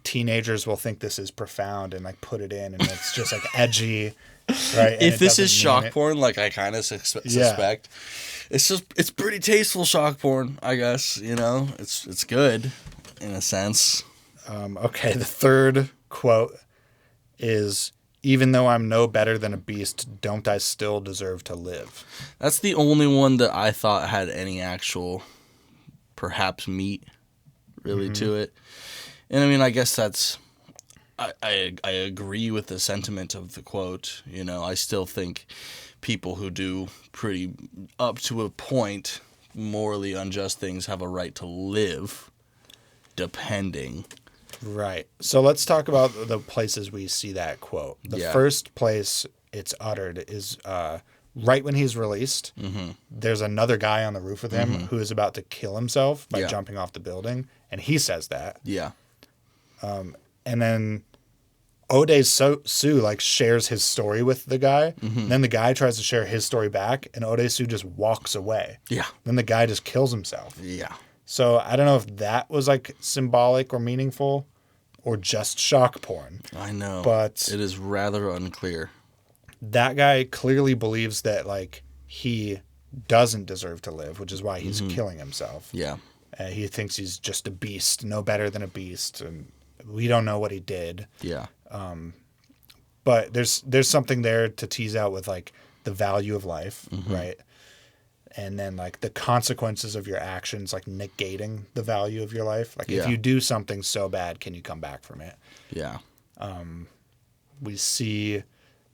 A: teenagers will think this is profound and like put it in, and it's just like edgy, right? And
B: if this is shock porn, like I kind of suspect, it's pretty tasteful shock porn, I guess. You know, it's good in a sense.
A: Okay, the third quote is, "Even though I'm no better than a beast, don't I still deserve to live?"
B: That's the only one that I thought had any actual, perhaps, meat really to it. And I mean, I guess that's, I agree with the sentiment of the quote. You know, I still think people who do pretty, up to a point, morally unjust things have a right to live, depending.
A: Right. So let's talk about the places we see that quote. The first place it's uttered is right when he's released. There's another guy on the roof with him who is about to kill himself by jumping off the building, and he says that.
B: Yeah.
A: And then Ode Sue like shares his story with the guy. Then the guy tries to share his story back, and Ode Sue just walks away.
B: Yeah.
A: Then the guy just kills himself.
B: Yeah.
A: So I don't know if that was like symbolic or meaningful or just shock porn.
B: I know.
A: But
B: it is rather unclear.
A: That guy clearly believes that like he doesn't deserve to live, which is why he's killing himself.
B: Yeah.
A: He thinks he's just a beast, no better than a beast, and we don't know what he did.
B: Yeah.
A: But there's something there to tease out with like the value of life, right? And then like the consequences of your actions, like negating the value of your life. Like if you do something so bad, can you come back from it?
B: Yeah.
A: We see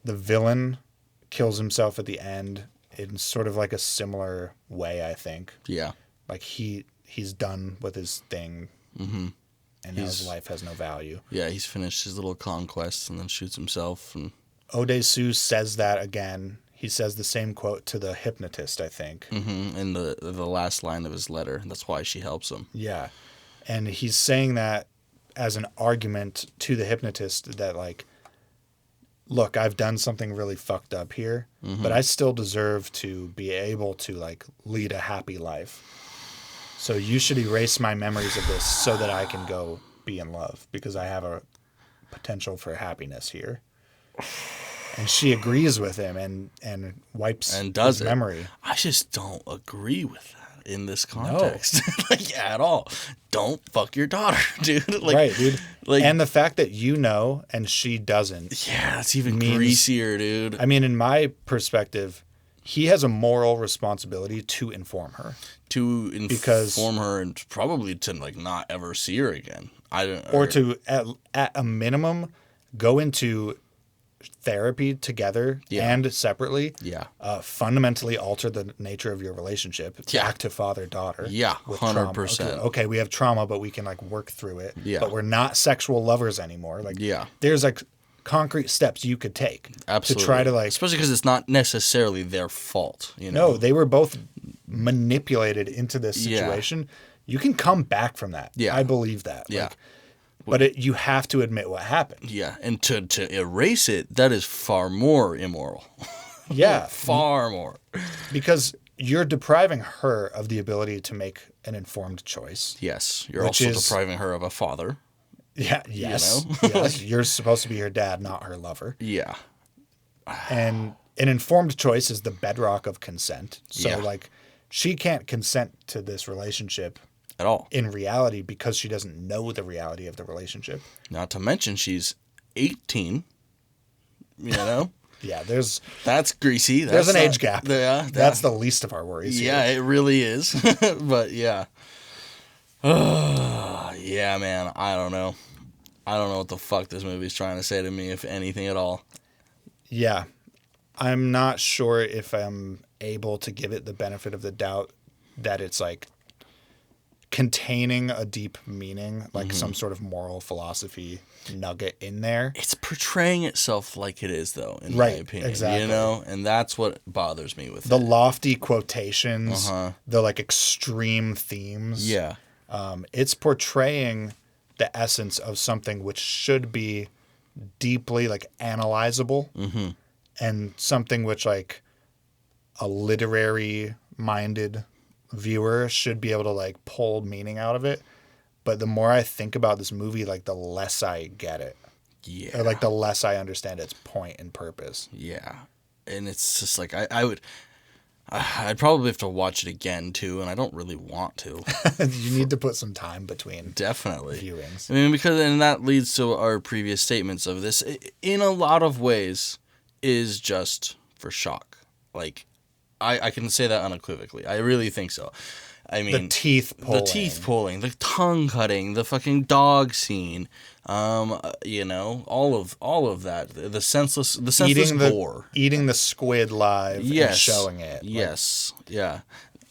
A: the villain kills himself at the end in sort of like a similar way, I think.
B: Yeah.
A: Like he's done with his thing, and now his life has no value.
B: Yeah, he's finished his little conquest and then shoots himself. And
A: Ode Sue says that again. He says the same quote to the hypnotist, I think.
B: In the last line of his letter. That's why she helps him.
A: Yeah. And he's saying that as an argument to the hypnotist that, like, look, I've done something really fucked up here, but I still deserve to be able to, like, lead a happy life. So you should erase my memories of this so that I can go be in love, because I have a potential for happiness here. And she agrees with him and wipes
B: and does
A: his memory.
B: I just don't agree with that in this context. No. Like, at all. Don't fuck your daughter, dude. Like,
A: right, dude. Like, and the fact that you know and she doesn't.
B: Yeah, that's even greasier, dude.
A: I mean, in my perspective, he has a moral responsibility to inform her.
B: To inform her and probably to, like, not ever see her again. Or
A: to, at a minimum, go into therapy together and separately.
B: Yeah.
A: Fundamentally alter the nature of your relationship back to father-daughter.
B: Yeah, 100%.
A: Okay, we have trauma, but we can, like, work through it.
B: Yeah.
A: But we're not sexual lovers anymore. Like, there's, like, concrete steps you could take.
B: Absolutely.
A: To try to, like...
B: Especially because it's not necessarily their fault, you know?
A: No, they were both manipulated into this situation. You can come back from that.
B: Yeah.
A: I believe that.
B: Yeah.
A: Like, but you have to admit what happened.
B: Yeah, and to erase it, that is far more immoral.
A: Yeah.
B: Far more.
A: Because you're depriving her of the ability to make an informed choice.
B: Yes. You're also depriving her of a father.
A: Yeah. Yes. You know? Yes. You're supposed to be her dad, not her lover.
B: Yeah.
A: And an informed choice is the bedrock of consent. So, like, she can't consent to this relationship
B: at all.
A: in reality because she doesn't know the reality of the relationship.
B: Not to mention she's 18, you know?
A: Yeah,
B: That's greasy.
A: There's an age gap.
B: Yeah.
A: That's the least of our worries.
B: Yeah,
A: here.
B: it really is. But yeah. Yeah, man, I don't know. I don't know what the fuck this movie's trying to say to me, if anything at all.
A: Yeah. I'm not sure if I'm able to give it the benefit of the doubt that it's like containing a deep meaning, like some sort of moral philosophy nugget in there.
B: It's portraying itself like it is, though, in my opinion.
A: Exactly.
B: You know? And that's what bothers me with
A: The
B: it.
A: lofty quotations, the like extreme themes.
B: Yeah.
A: It's portraying the essence of something which should be deeply like analyzable and something which like a literary minded viewer should be able to like pull meaning out of it. But the more I think about this movie, like the less I get it.
B: Yeah.
A: Or like the less I understand its point and purpose.
B: Yeah. And it's just like, I'd probably have to watch it again, too, and I don't really want to.
A: You need to put some time between
B: Definitely.
A: viewings.
B: I mean, and that leads to our previous statements of this, in a lot of ways, is just for shock. Like, I can say that unequivocally. I really think so. I mean,
A: The teeth pulling,
B: the tongue cutting, the fucking dog scene, you know, all of that, the senseless gore,
A: eating the squid live, and showing it.
B: Yes, yeah.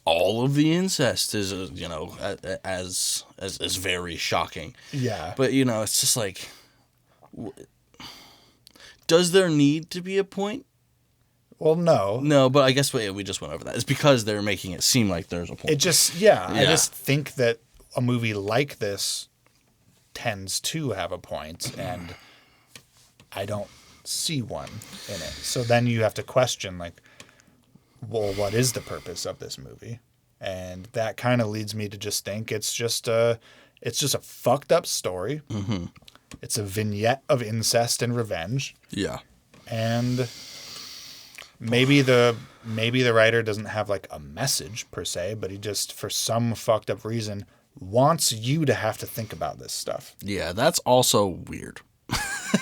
B: All of the incest is, you know, as very shocking.
A: Yeah.
B: But you know, it's just like, does there need to be a point?
A: Well, no.
B: No, but I guess we just went over that. It's because they're making it seem like there's a point.
A: I just think that a movie like this tends to have a point, and I don't see one in it. So then you have to question, like, well, what is the purpose of this movie? And that kind of leads me to just think it's just a fucked up story. Mm-hmm. It's a vignette of incest and revenge.
B: Yeah.
A: And maybe the writer doesn't have like a message per se, but he just, for some fucked up reason, wants you to have to think about this stuff.
B: Yeah, that's also weird.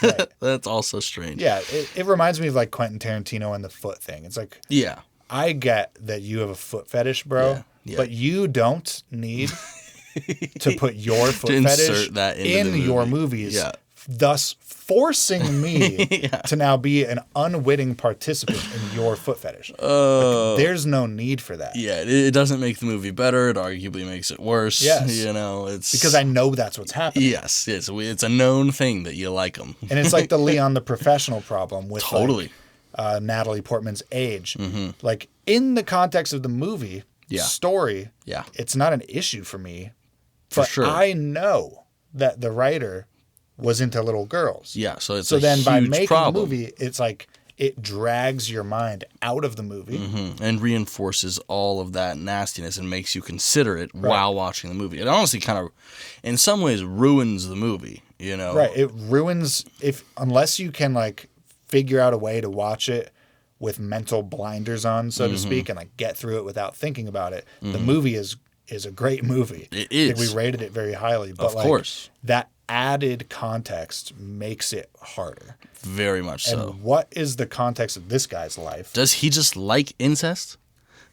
A: Right.
B: That's also strange.
A: Yeah, it reminds me of like Quentin Tarantino and the foot thing. It's like,
B: yeah,
A: I get that you have a foot fetish, bro, but you don't need to put your foot fetish
B: that
A: in your movies, thus forcing me to now be an unwitting participant in your foot fetish. Like, there's no need for that.
B: Yeah, it doesn't make the movie better. It arguably makes it worse.
A: Yes.
B: You know, it's...
A: Because I know that's what's happening.
B: Yes, it's a known thing that you like them.
A: And it's like the Leon the Professional problem with
B: totally.
A: Like, Natalie Portman's age. Mm-hmm. Like, in the context of the movie story, it's not an issue for me.
B: For
A: but
B: sure.
A: I know that the writer was into little girls.
B: Yeah, so it's
A: so
B: a
A: then
B: huge
A: by making
B: problem.
A: a movie, it's like it drags your mind out of the movie
B: and reinforces all of that nastiness and makes you consider it while watching the movie. It honestly kind of, in some ways, ruins the movie. You know,
A: right? It ruins unless you can like figure out a way to watch it with mental blinders on, so to speak, and like get through it without thinking about it. The movie is a great movie.
B: It is.
A: I think we rated it very highly, but
B: of course,
A: that added context makes it harder.
B: Very much so.
A: And what is the context of this guy's life?
B: Does he just like incest?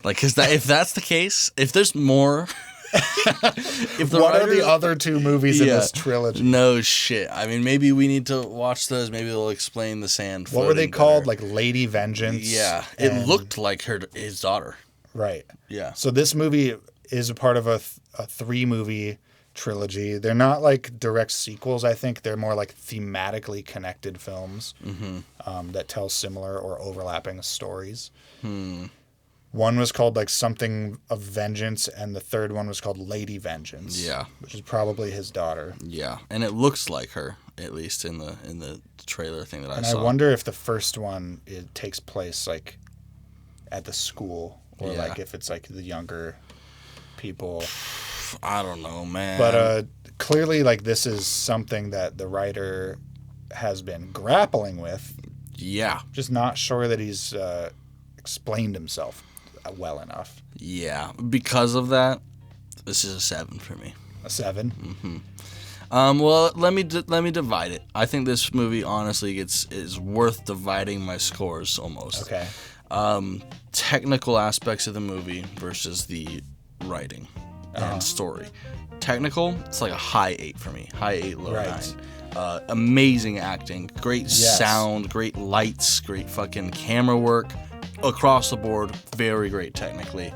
B: Like, if that's the case, if there's more,
A: what are the other two movies in this trilogy?
B: No shit. I mean, maybe we need to watch those. Maybe they'll explain the sand.
A: What were they called? Like Lady Vengeance.
B: Yeah, it looked like his daughter.
A: Right.
B: Yeah.
A: So this movie is a part of a 3-movie trilogy. They're not like direct sequels, I think. They're more like thematically connected films that tell similar or overlapping stories. One was called like something of vengeance, and the third one was called Lady Vengeance.
B: Yeah.
A: Which is probably his daughter.
B: Yeah. And it looks like her, at least in the trailer thing that I saw.
A: And I wonder if the first one takes place like at the school, or like if it's like the younger people.
B: I don't know, man.
A: But clearly, like, this is something that the writer has been grappling with.
B: Yeah.
A: Just not sure that he's explained himself well enough.
B: Yeah. Because of that, This is a 7 for me.
A: A 7?
B: Well, let me divide it. I think this movie honestly is worth dividing my scores almost.
A: Okay.
B: Technical aspects of the movie versus the writing and story. Technical, it's like a high 8 for me. High 8, low 9. Amazing acting, great sound, great lights, great fucking camera work across the board. Very great technically.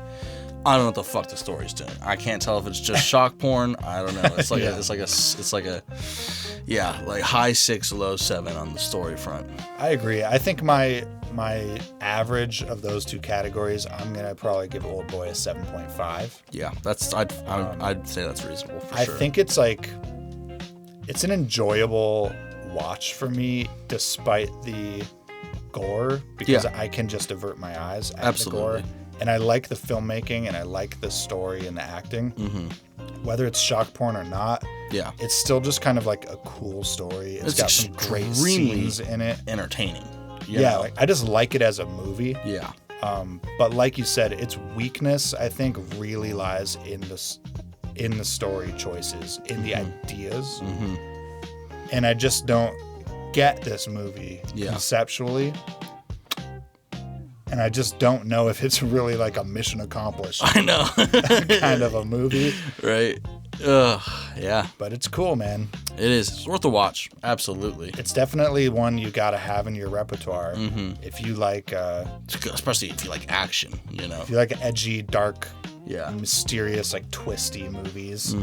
B: I don't know what the fuck the story's doing. I can't tell if it's just shock porn. I don't know. It's like like high 6, low 7 on the story front.
A: I agree. I think my average of those two categories, I'm gonna probably give Old Boy a 7.5.
B: Yeah, I'd say that's reasonable for sure.
A: I think it's like it's an enjoyable watch for me, despite the gore, because I can just avert my eyes at the gore. And I like the filmmaking, and I like the story and the acting. Whether it's shock porn or not, it's still just kind of like a cool story. It's got some great scenes in it.
B: Entertaining.
A: Like, I just like it as a movie.
B: Yeah.
A: But like you said, its weakness, I think, really lies in the story choices, in the ideas. And I just don't get this movie conceptually. And I just don't know if it's really like a mission accomplished.
B: I know.
A: kind of a movie.
B: Right. Yeah.
A: But it's cool, man.
B: It is. It's worth a watch. Absolutely.
A: It's definitely one you got to have in your repertoire. If you like...
B: especially if you like action, you know.
A: If you like edgy, dark, mysterious, like twisty movies,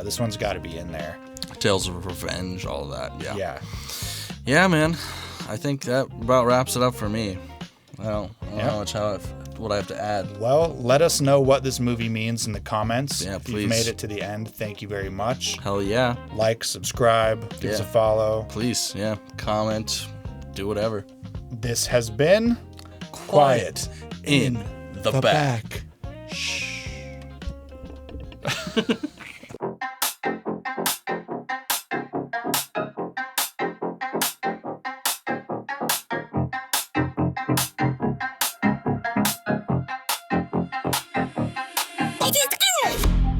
A: this one's got to be in there.
B: Tales of Revenge, all of that.
A: Yeah.
B: Yeah, man. I think that about wraps it up for me. I don't know what I have to add.
A: Well, let us know what this movie means in the comments.
B: Yeah,
A: if
B: please.
A: you've made it to the end, thank you very much.
B: Hell yeah.
A: Like, subscribe, give us a follow.
B: Please, comment, do whatever.
A: This has been Quiet
B: in the Back.
A: Shh.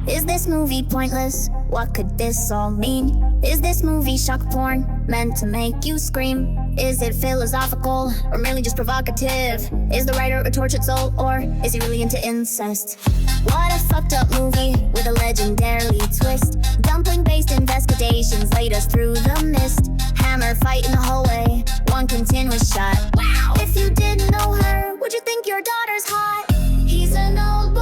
C: Is this movie pointless? What could this all mean? Is this movie shock porn, meant to make you scream? Is it philosophical, or merely just provocative? Is the writer a tortured soul, or is he really into incest? What a fucked up movie, with a legendary twist. Dumpling-based investigations lead us through the mist. Hammer fight in the hallway, one continuous shot. Wow! If you didn't know her, would you think your daughter's hot? He's an old boy.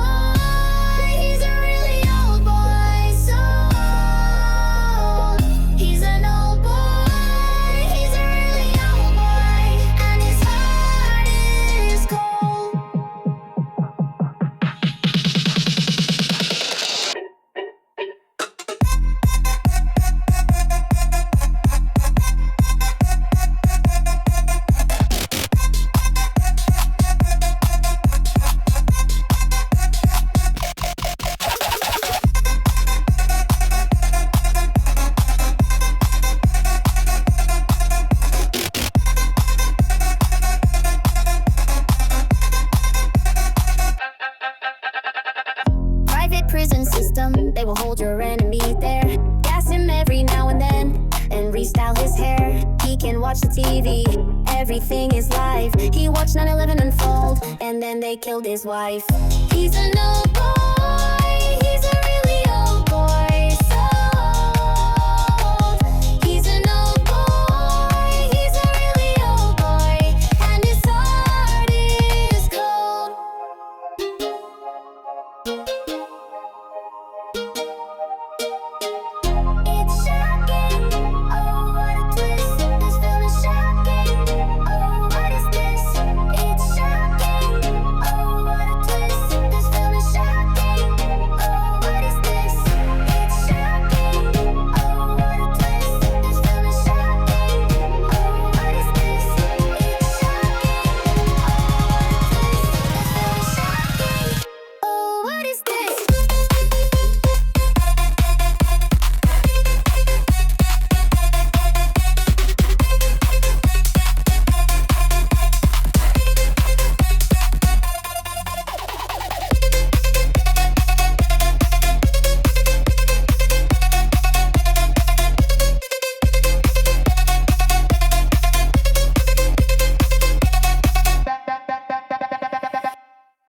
C: Prison system, they will hold your enemy there. Gas him every now and then, and restyle his hair. He can watch the TV, everything is live. He watched 9/11 unfold, and then they killed his wife. He's a no boy.